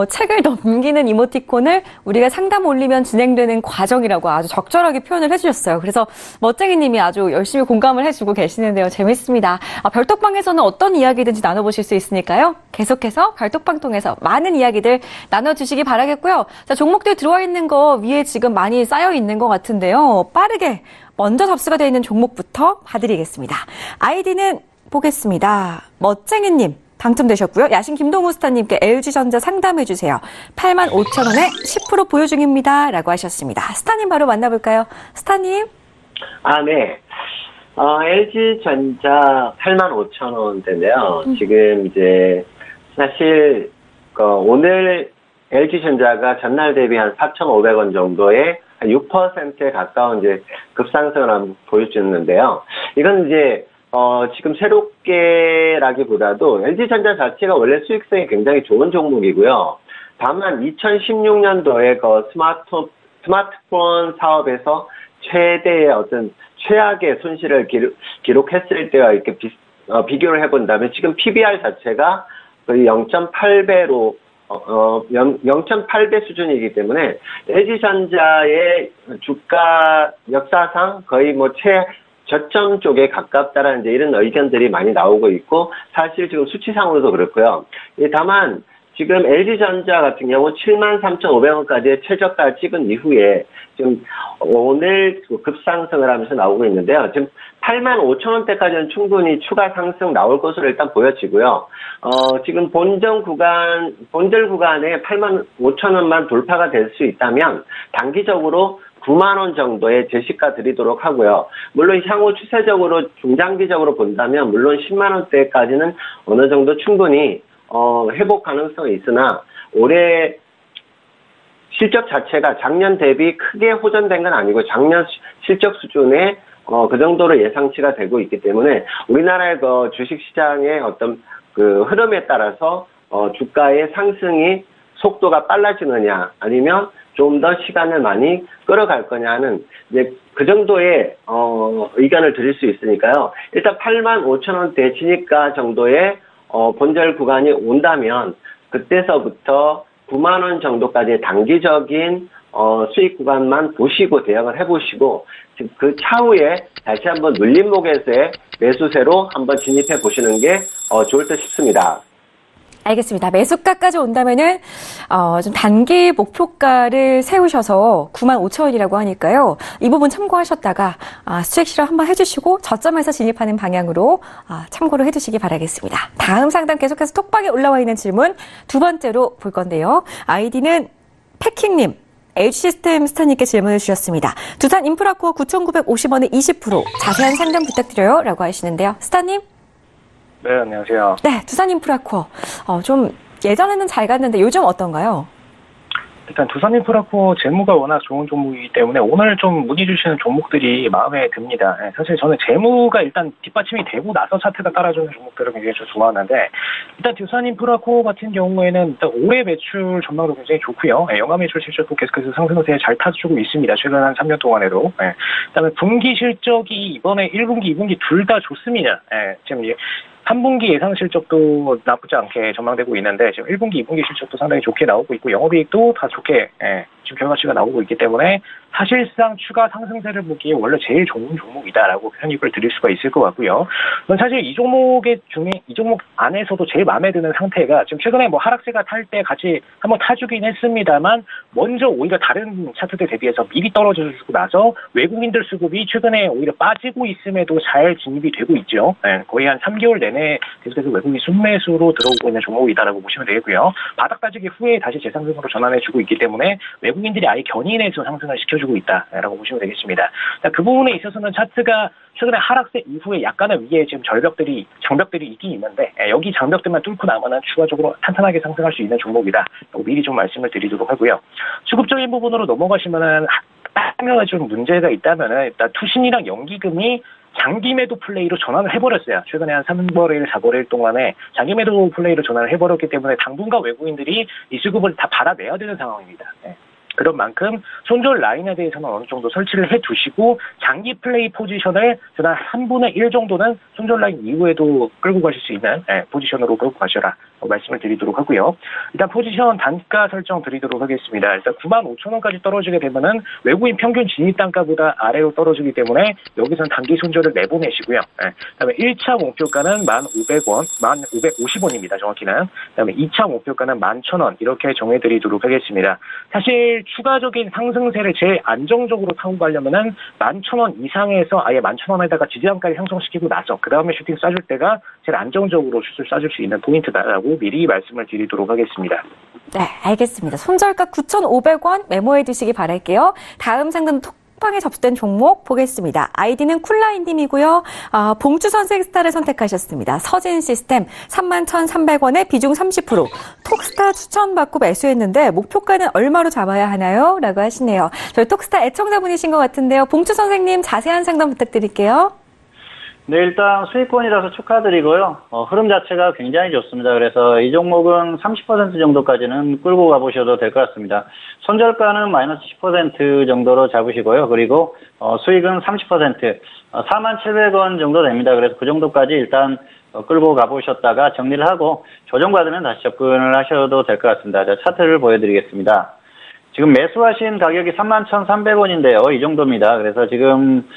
책을 넘기는 이모티콘을 우리가 상담 올리면 진행되는 과정이라고 아주 적절하게 표현을 해주셨어요. 그래서 멋쟁이님이 아주 열심히 공감을 해주고 계시는데요. 재밌습니다. 별톡방에서는 어떤 이야기든지 나눠보실 수 있으니까요. 계속해서 별톡방 통해서 많은 이야기들 나눠주시기 바라겠고요. 자, 종목들 들어와 있는 거 위에 지금 많이 쌓여 있는 것 같은데요. 빠르게 먼저 접수가 되어 있는 종목부터 봐드리겠습니다. 아이디는 보겠습니다. 멋쟁이님. 당첨되셨고요. 야신 김동우 스타님께 LG전자 상담해주세요. 85,000원에 10% 보유 중입니다. 라고 하셨습니다. 스타님 바로 만나볼까요? 스타님. 네. LG전자 85,000원대인데요. 지금 이제 사실 오늘 LG전자가 전날 대비 한 4,500원 정도의 6%에 가까운 이제 급상승을 한번 보여주는데요. 이건 이제 지금 새롭게라기보다도 LG전자 자체가 원래 수익성이 굉장히 좋은 종목이고요. 다만 2016년도에 그 스마트폰 사업에서 최대의 어떤 최악의 손실을 기록했을 때와 이렇게 비교를 해본다면 지금 PBR 자체가 거의 0.8배로 0.8배 수준이기 때문에 LG전자의 주가 역사상 거의 뭐 저점 쪽에 가깝다라는 이제 이런 의견들이 많이 나오고 있고 사실 지금 수치상으로도 그렇고요. 다만 지금 LG전자 같은 경우 73,500원까지의 최저가를 찍은 이후에 지금 오늘 급상승을 하면서 나오고 있는데요. 지금 85,000원대까지는 충분히 추가 상승 나올 것으로 일단 보여지고요. 지금 본절 구간에 85,000원만 돌파가 될 수 있다면 단기적으로 9만원 정도의 제시가 드리도록 하고요. 물론 향후 추세적으로 중장기적으로 본다면 물론 10만원대까지는 어느 정도 충분히 회복 가능성이 있으나 올해 실적 자체가 작년 대비 크게 호전된 건 아니고 작년 실적 수준의 그 정도로 예상치가 되고 있기 때문에 우리나라의 그 주식시장의 어떤 그 흐름에 따라서 주가의 상승이 속도가 빨라지느냐 아니면 좀 더 시간을 많이 끌어갈 거냐는 이제 그 정도의 의견을 드릴 수 있으니까요. 일단 85,000원대 진입가 정도의 본절 구간이 온다면 그때서부터 9만원 정도까지의 단기적인 수익 구간만 보시고 대응을 해보시고 그 차후에 다시 한번 눌림목에서의 매수세로 한번 진입해 보시는 게 좋을 듯 싶습니다. 알겠습니다. 매수가까지 온다면은 좀 단기 목표가를 세우셔서 95,000원이라고 하니까요. 이 부분 참고하셨다가 수익 실험 한번 해주시고 저점에서 진입하는 방향으로 참고를 해주시기 바라겠습니다. 다음 상담 계속해서 톡방에 올라와 있는 질문 두 번째로 볼 건데요. 아이디는 패킹님. H시스템 스타님께 질문을 주셨습니다. 두산 인프라코어 9,950원에 20% 자세한 상담 부탁드려요 라고 하시는데요. 스타님? 네, 안녕하세요. 네, 두산 인프라코어. 좀 예전에는 잘 갔는데 요즘 어떤가요? 일단 두산 인프라코어 재무가 워낙 좋은 종목이기 때문에 오늘 좀 문의 주시는 종목들이 마음에 듭니다. 사실 저는 재무가 일단 뒷받침이 되고 나서 차트가 따라주는 종목들을 굉장히 좀 좋아하는데 일단 두산 인프라코어 같은 경우에는 일단 올해 매출 전망도 굉장히 좋고요. 연간 매출 실적도 계속해서 상승세에 잘 타주고 있습니다. 최근 한 3년 동안에도. 그다음에 분기 실적이 이번에 1분기, 2분기 둘 다 좋습니다. 지금 3분기 예상 실적도 나쁘지 않게 전망되고 있는데 지금 1분기, 2분기 실적도 상당히 좋게 나오고 있고 영업이익도 다 좋게 지금 결과치가 나오고 있기 때문에 사실상 추가 상승세를 보기에 원래 제일 좋은 종목이다라고 편입을 드릴 수가 있을 것 같고요. 사실 이 종목 안에서도 제일 마음에 드는 상태가 지금 최근에 뭐 하락세가 탈 때 같이 한번 타주긴 했습니다만 먼저 오히려 다른 차트들 대비해서 미리 떨어져주고 나서 외국인들 수급이 최근에 오히려 빠지고 있음에도 잘 진입이 되고 있죠. 거의 한 3개월 내내 계속해서 외국인 순매수로 들어오고 있는 종목이다라고 보시면 되겠고요. 바닥 빠지기 후에 다시 재상승으로 전환해주고 있기 때문에 외국인들이 아예 견인해서 상승을 시켜주고 있다라고 보시면 되겠습니다. 그 부분에 있어서는 차트가 최근에 하락세 이후에 약간은 위에 지금 장벽들이 있긴 있는데 여기 장벽들만 뚫고 나면은 추가적으로 탄탄하게 상승할 수 있는 종목이다. 미리 좀 말씀을 드리도록 하고요. 수급적인 부분으로 넘어가시면은 따면 좀 문제가 있다면은 일단 투신이랑 연기금이 장기 매도 플레이로 전환을 해버렸어요. 최근에 한 3거래일, 4거래일 동안에 장기 매도 플레이로 전환을 해버렸기 때문에 당분간 외국인들이 이 수급을 다 받아내야 되는 상황입니다. 그런 만큼 손절 라인에 대해서는 어느 정도 설치를 해두시고 장기 플레이 포지션을 한 3분의 1 정도는 손절 라인 이후에도 끌고 가실 수 있는 포지션으로 끌고 가셔라 말씀을 드리도록 하고요. 일단 포지션 단가 설정 드리도록 하겠습니다. 일단 95,000원까지 떨어지게 되면은 외국인 평균 진입 단가보다 아래로 떨어지기 때문에 여기서는 단기 손절을 내보내시고요. 그다음에 1차 목표가는 1,500원, 1,550원입니다. 정확히는. 그다음에 2차 목표가는 11,000원 이렇게 정해드리도록 하겠습니다. 사실 추가적인 상승세를 제일 안정적으로 타고 가려면은 11,000원 이상에서 아예 11,000원에다가 지지단가를 형성시키고 나서 그 다음에 슈팅 쏴줄 때가 제일 안정적으로 슛을 쏴줄 수 있는 포인트다라고 미리 말씀을 드리도록 하겠습니다. 네, 알겠습니다. 손절가 9,500원 메모해 두시기 바랄게요. 다음 상담 톡방에 접수된 종목 보겠습니다. 아이디는 쿨라인님이고요. 봉추 선생 스타를 선택하셨습니다. 서진 시스템 31,300원에 비중 30%. 톡스타 추천받고 매수했는데 목표가는 얼마로 잡아야 하나요? 라고 하시네요. 저희 톡스타 애청자분이신 것 같은데요. 봉추 선생님 자세한 상담 부탁드릴게요. 네, 일단 수익권이라서 축하드리고요. 흐름 자체가 굉장히 좋습니다. 그래서 이 종목은 30% 정도까지는 끌고 가보셔도 될 것 같습니다. 손절가는 마이너스 10% 정도로 잡으시고요. 그리고 수익은 30%, 47,000원 정도 됩니다. 그래서 그 정도까지 일단 끌고 가보셨다가 정리를 하고 조정받으면 다시 접근을 하셔도 될 것 같습니다. 자, 차트를 보여드리겠습니다. 지금 매수하신 가격이 31,300원인데요. 이 정도입니다. 그래서 지금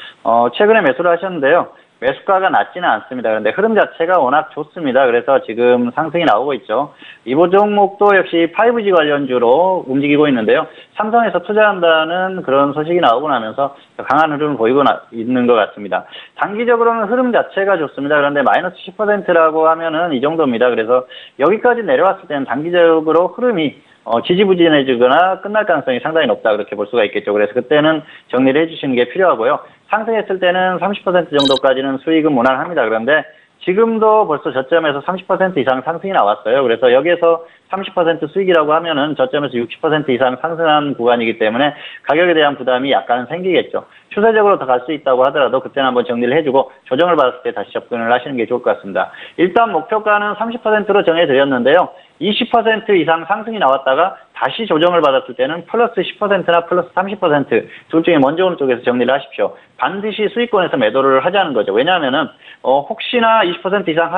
최근에 매수를 하셨는데요. 매수가가 낮지는 않습니다. 그런데 흐름 자체가 워낙 좋습니다. 그래서 지금 상승이 나오고 있죠. 이번 종목도 역시 5G 관련주로 움직이고 있는데요. 삼성에서 투자한다는 그런 소식이 나오고 나면서 강한 흐름을 보이고 있는 것 같습니다. 단기적으로는 흐름 자체가 좋습니다. 그런데 마이너스 10%라고 하면은 이 정도입니다. 그래서 여기까지 내려왔을 때는 단기적으로 흐름이 지지부진해지거나 끝날 가능성이 상당히 높다 그렇게 볼 수가 있겠죠. 그래서 그때는 정리를 해주시는 게 필요하고요. 상승했을 때는 30% 정도까지는 수익은 무난합니다. 그런데 지금도 벌써 저점에서 30% 이상 상승이 나왔어요. 그래서 여기에서 30% 수익이라고 하면은 저점에서 60% 이상 상승한 구간이기 때문에 가격에 대한 부담이 약간은 생기겠죠. 추세적으로 더 갈 수 있다고 하더라도 그때는 한번 정리를 해주고 조정을 받았을 때 다시 접근을 하시는 게 좋을 것 같습니다. 일단 목표가는 30%로 정해드렸는데요. 20% 이상 상승이 나왔다가 다시 조정을 받았을 때는 플러스 10%나 플러스 30% 둘 중에 먼저 오는 쪽에서 정리를 하십시오. 반드시 수익권에서 매도를 하자는 거죠. 왜냐하면은 혹시나 20% 이상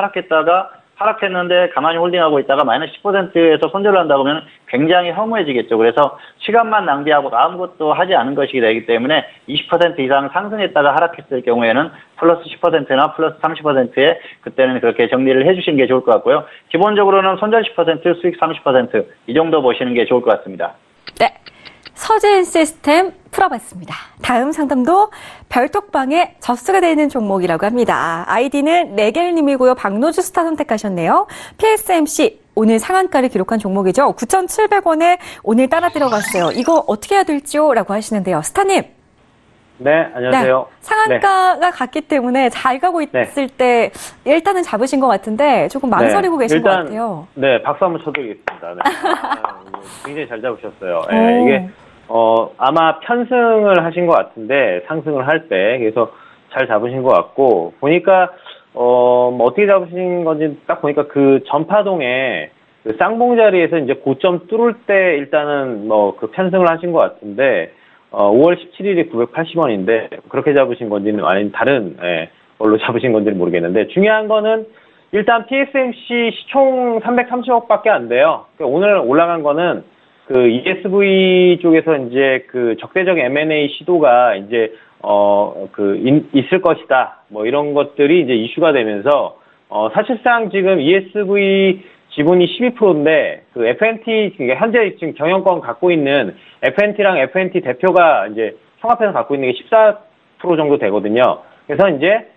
하락했는데 가만히 홀딩하고 있다가 마이너스 10%에서 손절을 한다고 하면 굉장히 허무해지겠죠. 그래서 시간만 낭비하고 아무것도 하지 않은 것이기 되기 때문에 20% 이상 상승했다가 하락했을 경우에는 플러스 10%나 플러스 30%에 그때는 그렇게 정리를 해주시는 게 좋을 것 같고요. 기본적으로는 손절 10%, 수익 30% 이 정도 보시는 게 좋을 것 같습니다. 네. 서진 시스템 풀어봤습니다. 다음 상담도 별톡방에 접수가 되는 종목이라고 합니다. 아이디는 레겔님이고요. 박노주 스타 선택하셨네요. PSMC 오늘 상한가를 기록한 종목이죠. 9,700원에 오늘 따라 들어갔어요. 이거 어떻게 해야 될지요? 라고 하시는데요. 스타님. 네, 안녕하세요. 네, 상한가가 갔기 때문에 잘 가고 있을 때 일단은 잡으신 것 같은데 조금 망설이고 계신 것 같아요. 네, 박수 한번 쳐드리겠습니다. 네. 굉장히 잘 잡으셨어요. 네, 이게 아마 편승을 하신 것 같은데 상승을 할 때 그래서 잘 잡으신 것 같고 보니까 어떻게 잡으신 건지 딱 보니까 그 전파동에 그 쌍봉 자리에서 이제 고점 뚫을 때 일단은 그 편승을 하신 것 같은데 5월 17일이 980원인데 그렇게 잡으신 건지는 아니면 다른 걸로 잡으신 건지는 모르겠는데 중요한 거는 일단 PSMC 시총 330억밖에 안 돼요. 오늘 올라간 거는 그 ESV 쪽에서 이제 그 적대적 M&A 시도가 이제 있을 것이다. 뭐 이런 것들이 이제 이슈가 되면서 사실상 지금 ESV 지분이 12%인데 그 FNT 현재 지금 경영권 갖고 있는 FNT랑 FNT 대표가 이제 통합해서 갖고 있는 게 14% 정도 되거든요. 그래서 이제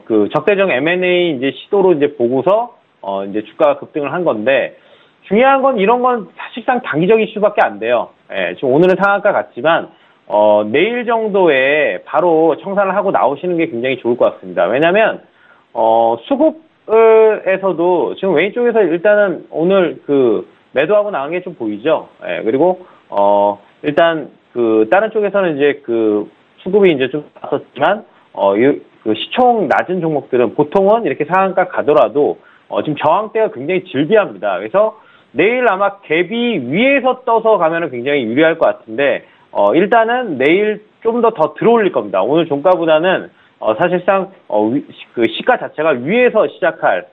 그 적대적 M&A 이제 시도로 이제 보고서 이제 주가가 급등을 한 건데 중요한 건 이런 건 사실상 단기적 이슈밖에 안 돼요. 예, 지금 오늘은 상한가 같지만 내일 정도에 바로 청산을 하고 나오시는 게 굉장히 좋을 것 같습니다. 왜냐하면 수급에서도 지금 왼쪽에서 일단은 오늘 그 매도하고 나온 게 좀 보이죠. 예, 그리고 일단 그 다른 쪽에서는 이제 그 수급이 이제 좀 났었지만 그 시총 낮은 종목들은 보통은 이렇게 상한가 가더라도 지금 저항대가 굉장히 질비합니다. 그래서 내일 아마 갭이 위에서 떠서 가면은 굉장히 유리할 것 같은데 일단은 내일 좀 더 들어올릴 겁니다. 오늘 종가보다는 사실상 그 시가 자체가 위에서 시작할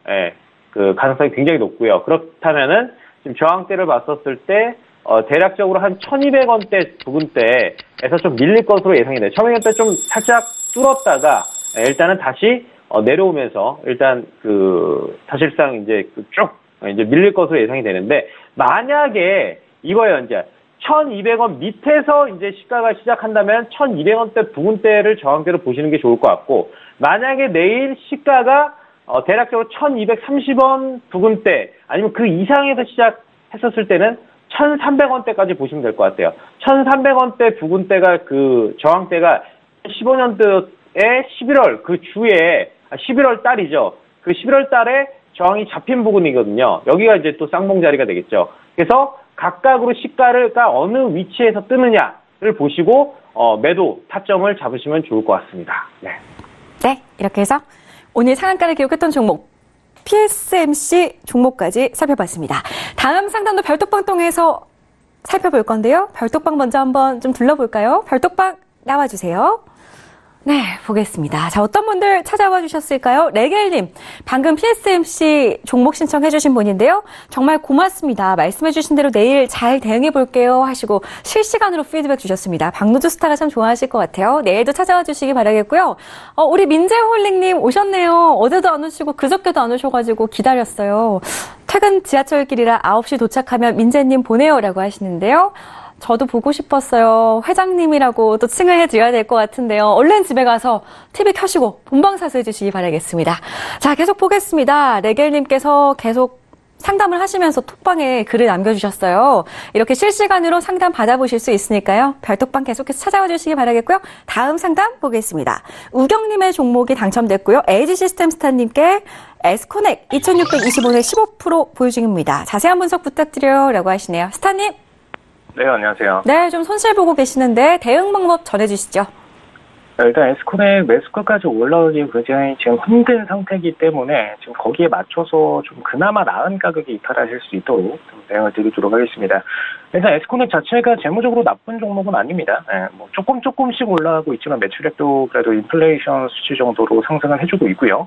그 가능성이 굉장히 높고요. 그렇다면은 지금 저항대를 봤었을 때 대략적으로 한 1,200원대 부근대에서 좀 밀릴 것으로 예상이 돼요. 1,200원대 좀 살짝 뚫었다가 일단은 다시 내려오면서 일단 그 사실상 이제 쭉 이제 밀릴 것으로 예상이 되는데 만약에 이거예요. 이제 1,200원 밑에서 이제 시가가 시작한다면 1,200원대 부근대를 저항대로 보시는 게 좋을 것 같고 만약에 내일 시가가 대략적으로 1,230원 부근대 아니면 그 이상에서 시작했었을 때는 1,300원대까지 보시면 될 것 같아요. 1,300원대 부근대가 그 저항대가 15년도에 11월 그 주에 11월 달이죠. 그 11월 달에 저항이 잡힌 부분이거든요. 여기가 이제 또 쌍봉 자리가 되겠죠. 그래서 각각으로 시가가 어느 위치에서 뜨느냐를 보시고 매도 타점을 잡으시면 좋을 것 같습니다. 네. 네, 이렇게 해서 오늘 상한가를 기록했던 종목 PSMC 종목까지 살펴봤습니다. 다음 상담도 별톡방 통해서 살펴볼 건데요. 별톡방 먼저 한번 좀 둘러볼까요? 별톡방 나와주세요. 네, 보겠습니다. 자, 어떤 분들 찾아와 주셨을까요? 레겔님, 방금 PSMC 종목 신청해 주신 분인데요. 정말 고맙습니다. 말씀해 주신 대로 내일 잘 대응해 볼게요 하시고 실시간으로 피드백 주셨습니다. 박노주 스타가 참 좋아하실 것 같아요. 내일도 찾아와 주시기 바라겠고요. 우리 민재홀릭님 오셨네요. 어제도 안 오시고 그저께도 안 오셔가지고 기다렸어요. 퇴근 지하철길이라 9시 도착하면 민재님 보내요라고 하시는데요. 저도 보고 싶었어요. 회장님이라고 또 칭을 해드려야 될 것 같은데요. 얼른 집에 가서 TV 켜시고 본방사수 해주시기 바라겠습니다. 자, 계속 보겠습니다. 레겔님께서 계속 상담을 하시면서 톡방에 글을 남겨주셨어요. 이렇게 실시간으로 상담 받아보실 수 있으니까요. 별톡방 계속해서 찾아와 주시기 바라겠고요. 다음 상담 보겠습니다. 우경님의 종목이 당첨됐고요. LG시스템스타님께 에스코넥 2625에 15% 보유 중입니다. 자세한 분석 부탁드려요 라고 하시네요. 스타님. 네, 안녕하세요. 네, 좀 손실 보고 계시는데 대응 방법 전해주시죠. 일단 에스코넥 매수가까지 올라오기 굉장히 지금 힘든 상태이기 때문에 지금 거기에 맞춰서 좀 그나마 나은 가격에 이탈하실 수 있도록 좀 대응을 드리도록 하겠습니다. 일단 에스코넥 자체가 재무적으로 나쁜 종목은 아닙니다. 뭐 조금씩 올라가고 있지만 매출액도 그래도 인플레이션 수치 정도로 상승을 해주고 있고요.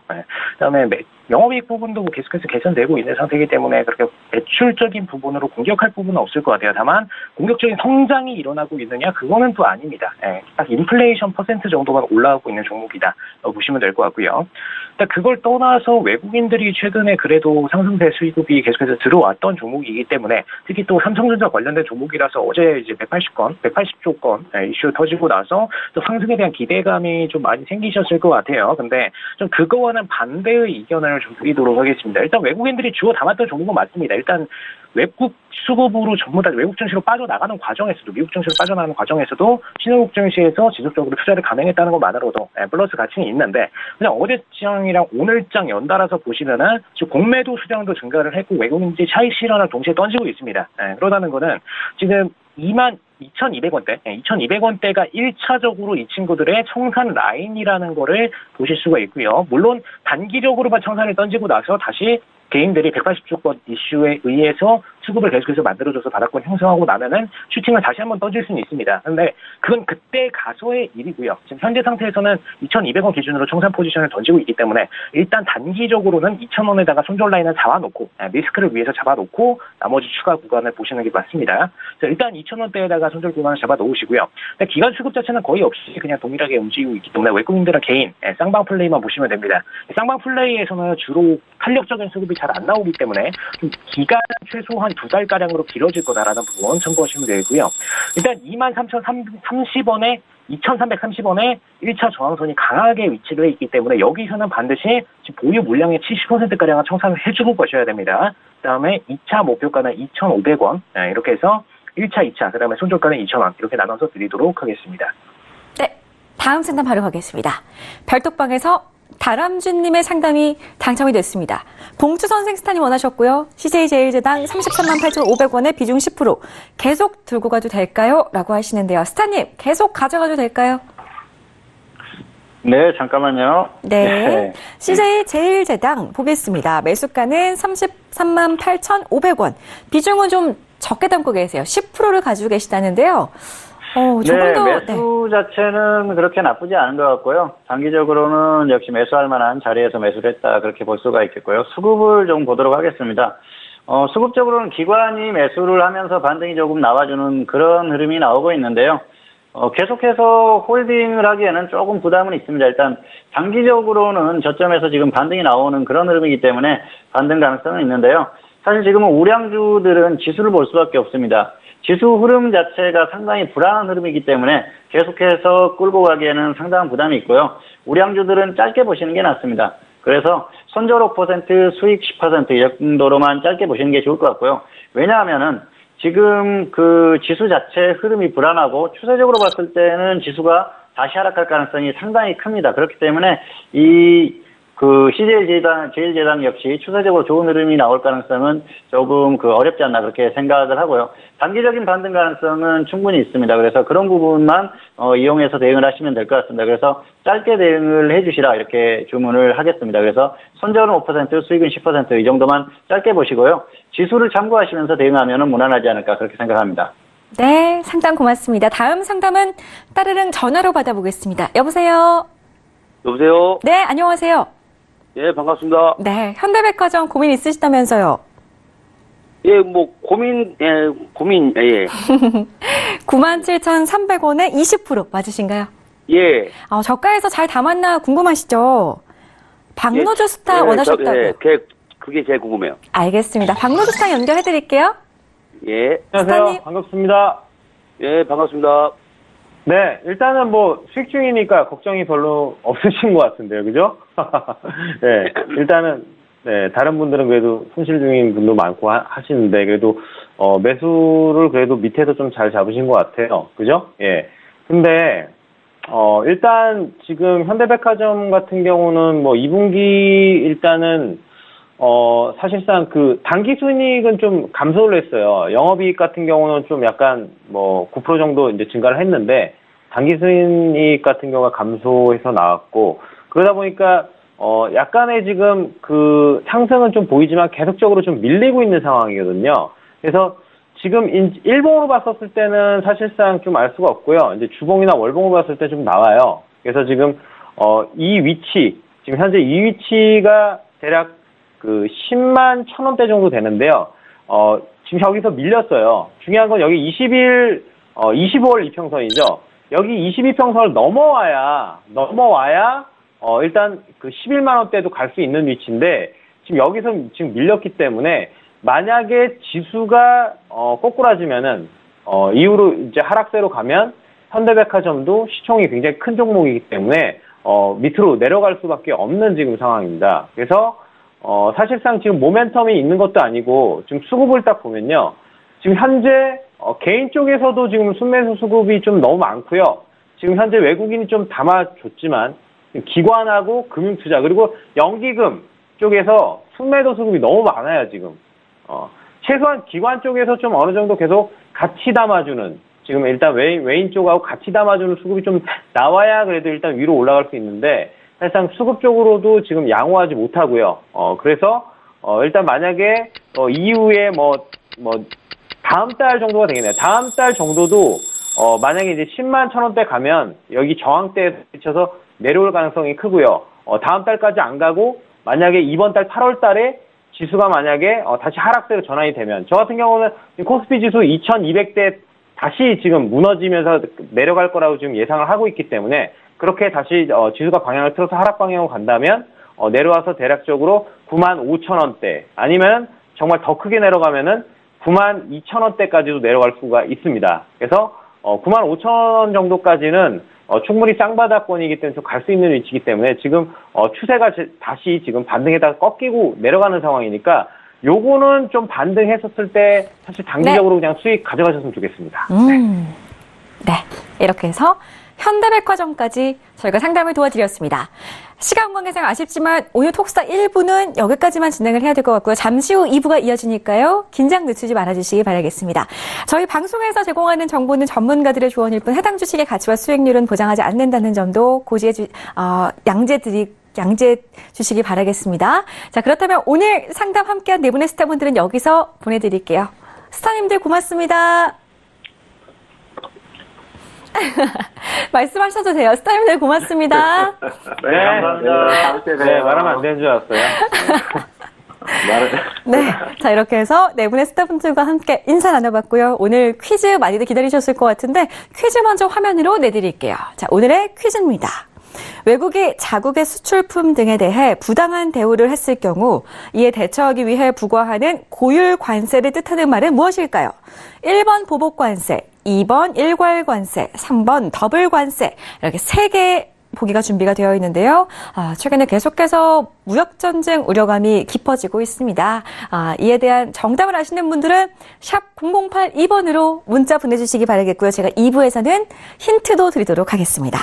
그다음에 영업이익 부분도 계속해서 개선되고 있는 상태이기 때문에 그렇게 매출적인 부분으로 공격할 부분은 없을 것 같아요. 다만 공격적인 성장이 일어나고 있느냐 그거는 또 아닙니다. 딱 인플레이션 퍼센트 정도만 올라가고 있는 종목이다 보시면 될 것 같고요. 일단 그걸 떠나서 외국인들이 최근에 그래도 상승세 수익이 계속해서 들어왔던 종목이기 때문에 특히 또 삼성전자 관련된 종목이라서 어제 이제 180조 건 이슈 터지고 나서 또 상승에 대한 기대감이 좀 많이 생기셨을 것 같아요. 근데 좀 그거와는 반대의 의견을 좀 드리도록 하겠습니다. 일단 외국인들이 주워 담았던 종목은 맞습니다. 일단 외국 수급으로 전부 다 외국 증시로 빠져나가는 과정에서도 미국 증시로 빠져나가는 과정에서도 신흥국 증시에서 지속적으로 투자를 감행했다는 것만으로도 플러스 가치는 있는데 그냥 어제장이랑 오늘장 연달아서 보시면은 지금 공매도 수량도 증가를 했고 외국인들이 차익 실현을 동시에 던지고 있습니다. 그러다는 거는 지금 22,200원대, 2,200원대가 1차적으로 이 친구들의 청산 라인이라는 거를 보실 수가 있고요. 물론 단기적으로만 청산을 던지고 나서 다시 개인들이 180조건 이슈에 의해서 수급을 계속해서 만들어줘서 바닥권 형성하고 나면은 슈팅을 다시 한번 던질 수는 있습니다. 그런데 그건 그때 가서의 일이고요. 지금 현재 상태에서는 2,200원 기준으로 청산 포지션을 던지고 있기 때문에 일단 단기적으로는 2,000원에다가 손절 라인을 잡아놓고 리스크를 위해서 잡아놓고 나머지 추가 구간을 보시는 게 맞습니다. 일단 2,000원대에다가 손절 구간을 잡아놓으시고요. 기간 수급 자체는 거의 없이 그냥 동일하게 움직이고 있기 때문에 외국인들은 개인 쌍방 플레이만 보시면 됩니다. 쌍방 플레이에서는 주로 탄력적인 수급이 잘 안 나오기 때문에 좀 기간 최소한 2달가량으로 길어질 거다라는 부분 참고하시면 되고요. 일단 23,030원에 2,330원에 1차 저항선이 강하게 위치를 해 있기 때문에 여기서는 반드시 보유 물량의 70%가량을 청산을 해주고 가셔야 됩니다. 그 다음에 2차 목표가는 2,500원 이렇게 해서 1차, 2차, 그 다음에 손절가는 2,000원 이렇게 나눠서 드리도록 하겠습니다. 네, 다음 상담 바로 가겠습니다. 별톡방에서 다람쥐님의 상담이 당첨이 됐습니다. 봉추선생 스타님 원하셨고요. CJ제일제당 338,500원에 비중 10% 계속 들고 가도 될까요? 라고 하시는데요. 스타님 계속 가져가도 될까요? 네, 잠깐만요. 네. CJ제일제당 보겠습니다. 매수가는 338,500원. 비중은 좀 적게 담고 계세요. 10%를 가지고 계시다는데요. 매수 자체는 그렇게 나쁘지 않은 것 같고요. 단기적으로는 역시 매수할 만한 자리에서 매수를 했다 그렇게 볼 수가 있겠고요. 수급을 좀 보도록 하겠습니다. 수급적으로는 기관이 매수를 하면서 반등이 조금 나와주는 그런 흐름이 나오고 있는데요. 계속해서 홀딩을 하기에는 조금 부담은 있습니다. 일단 단기적으로는 저점에서 지금 반등이 나오는 그런 흐름이기 때문에 반등 가능성은 있는데요. 사실 지금은 우량주들은 지수를 볼 수밖에 없습니다. 지수 흐름 자체가 상당히 불안한 흐름이기 때문에 계속해서 끌고 가기에는 상당한 부담이 있고요. 우량주들은 짧게 보시는 게 낫습니다. 그래서 손절 5%, 수익 10% 이 정도로만 짧게 보시는 게 좋을 것 같고요. 왜냐하면은 지금 그 지수 자체 흐름이 불안하고 추세적으로 봤을 때는 지수가 다시 하락할 가능성이 상당히 큽니다. 그렇기 때문에 그 CJ제일제당 역시 추세적으로 좋은 흐름이 나올 가능성은 조금 어렵지 않나 그렇게 생각을 하고요. 단기적인 반등 가능성은 충분히 있습니다. 그래서 그런 부분만 이용해서 대응을 하시면 될 것 같습니다. 그래서 짧게 대응을 해주시라 이렇게 주문을 하겠습니다. 그래서 손절은 5%, 수익은 10% 이 정도만 짧게 보시고요. 지수를 참고하시면서 대응하면 무난하지 않을까 그렇게 생각합니다. 네, 상담 고맙습니다. 다음 상담은 따르릉 전화로 받아보겠습니다. 여보세요? 여보세요? 네, 안녕하세요. 예, 반갑습니다. 네, 현대백화점 고민 있으시다면서요? 예, 고민, 예. 97,300원에 20% 맞으신가요? 예. 저가에서 잘 담았나 궁금하시죠? 박노조 스타 원하셨다고요? 그게 제일 궁금해요. 알겠습니다. 박노조 스타 연결해드릴게요. 예. 안녕하세요. 스타님. 반갑습니다. 예, 반갑습니다. 네, 일단은 수익 중이니까 걱정이 별로 없으신 것 같은데요, 그죠? 네, 일단은, 네, 다른 분들은 그래도 손실 중인 분도 많고 하시는데, 그래도, 매수를 그래도 밑에서 좀 잘 잡으신 것 같아요. 그죠? 예. 근데, 일단 지금 현대백화점 같은 경우는 2분기 일단은, 사실상 단기 순이익은 좀 감소를 했어요. 영업이익 같은 경우는 좀 약간 9% 정도 이제 증가를 했는데, 단기 순이익 같은 경우가 감소해서 나왔고, 그러다 보니까, 약간의 지금 상승은 좀 보이지만 계속적으로 좀 밀리고 있는 상황이거든요. 그래서 지금 일봉으로 봤었을 때는 사실상 좀 알 수가 없고요. 이제 주봉이나 월봉으로 봤을 때 좀 나와요. 그래서 지금, 지금 현재 이 위치가 대략 10만 1,000원대 정도 되는데요. 지금 여기서 밀렸어요. 중요한 건 여기 25월 이평선이죠. 여기 22평선을 넘어와야, 일단 11만원대도 갈 수 있는 위치인데, 지금 여기서 지금 밀렸기 때문에, 만약에 지수가, 꼬꾸라지면은, 이후로 이제 하락세로 가면, 현대백화점도 시총이 굉장히 큰 종목이기 때문에, 밑으로 내려갈 수밖에 없는 지금 상황입니다. 그래서, 사실상 지금 모멘텀이 있는 것도 아니고, 지금 수급을 딱 보면요. 지금 현재, 개인 쪽에서도 지금 순매수 수급이 좀 너무 많고요. 지금 현재 외국인이 좀 담아줬지만, 기관하고 금융투자, 그리고 연기금 쪽에서 순매도 수급이 너무 많아요, 지금. 최소한 기관 쪽에서 좀 어느 정도 계속 같이 담아주는, 지금 일단 외인 쪽하고 같이 담아주는 수급이 좀 나와야 그래도 일단 위로 올라갈 수 있는데, 사실상 수급 쪽으로도 지금 양호하지 못하고요. 그래서, 일단 만약에, 이후에 다음 달 정도가 되겠네요. 다음 달 정도도, 만약에 이제 10만 1,000원대 가면, 여기 저항대에 비춰서 내려올 가능성이 크고요. 다음 달까지 안 가고, 만약에 이번 달 8월 달에 지수가 만약에, 다시 하락세로 전환이 되면, 저 같은 경우는 코스피 지수 2200대 다시 지금 무너지면서 내려갈 거라고 지금 예상을 하고 있기 때문에, 그렇게 다시 지수가 방향을 틀어서 하락 방향으로 간다면 내려와서 대략적으로 95,000원대 아니면 정말 더 크게 내려가면은 92,000원대까지도 내려갈 수가 있습니다. 그래서 95,000원 정도까지는 충분히 쌍바닥권이기 때문에 갈 수 있는 위치이기 때문에 지금 추세가 다시 지금 반등에다가 꺾이고 내려가는 상황이니까 요거는 좀 반등했었을 때 사실 단기적으로 그냥 수익 가져가셨으면 좋겠습니다. 네, 이렇게 해서 현대백화점까지 저희가 상담을 도와드렸습니다. 시간 관계상 아쉽지만 오늘 톡스타 1부는 여기까지만 진행을 해야 될 것 같고요. 잠시 후 2부가 이어지니까요. 긴장 늦추지 말아주시기 바라겠습니다. 저희 방송에서 제공하는 정보는 전문가들의 조언일 뿐 해당 주식의 가치와 수익률은 보장하지 않는다는 점도 양재 주시기 바라겠습니다. 자, 그렇다면 오늘 상담 함께한 네 분의 스타분들은 여기서 보내드릴게요. 스타님들 고맙습니다. 말씀하셔도 돼요. 스타님들 고맙습니다. 네, 감사합니다. 네, 말하면 안 되는 줄 알았어요. 네. 자, 이렇게 해서 네 분의 스타분들과 함께 인사 나눠봤고요. 오늘 퀴즈 많이들 기다리셨을 것 같은데 퀴즈 먼저 화면으로 내드릴게요. 자, 오늘의 퀴즈입니다. 외국이 자국의 수출품 등에 대해 부당한 대우를 했을 경우 이에 대처하기 위해 부과하는 고율 관세를 뜻하는 말은 무엇일까요? 1번 보복 관세, 2번 일괄 관세, 3번 더블 관세. 이렇게 세 개의 보기가 준비가 되어 있는데요. 최근에 계속해서 무역전쟁 우려감이 깊어지고 있습니다. 이에 대한 정답을 아시는 분들은 샵 0082번으로 문자 보내주시기 바라겠고요. 제가 2부에서는 힌트도 드리도록 하겠습니다.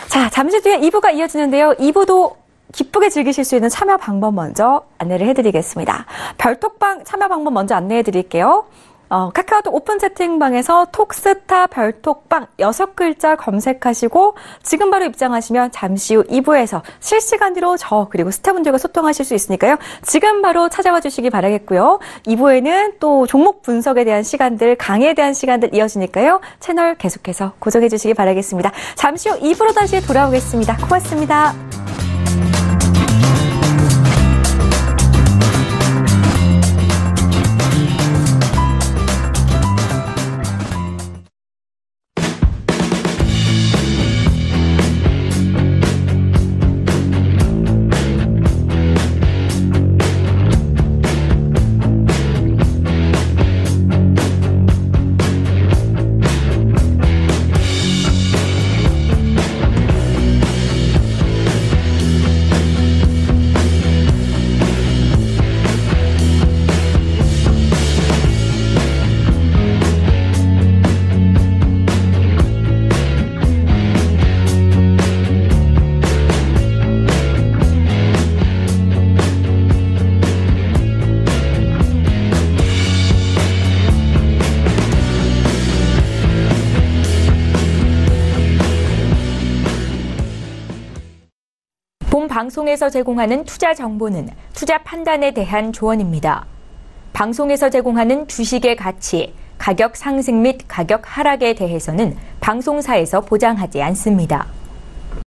자, 잠시 뒤에 2부가 이어지는데요. 2부도 기쁘게 즐기실 수 있는 참여 방법 먼저 안내를 해드리겠습니다. 별톡방 참여 방법 먼저 안내해드릴게요. 카카오톡 오픈 채팅방에서 톡스타 별톡방 6글자 검색하시고 지금 바로 입장하시면 잠시 후 2부에서 실시간으로 저 그리고 스타분들과 소통하실 수 있으니까요. 지금 바로 찾아와 주시기 바라겠고요. 2부에는 또 종목 분석에 대한 시간들, 강의에 대한 시간들 이어지니까요. 채널 계속해서 고정해 주시기 바라겠습니다. 잠시 후 2부로 다시 돌아오겠습니다. 고맙습니다. 본 방송에서 제공하는 투자 정보는 투자 판단에 대한 조언입니다. 방송에서 제공하는 주식의 가치, 가격 상승 및 가격 하락에 대해서는 방송사에서 보장하지 않습니다.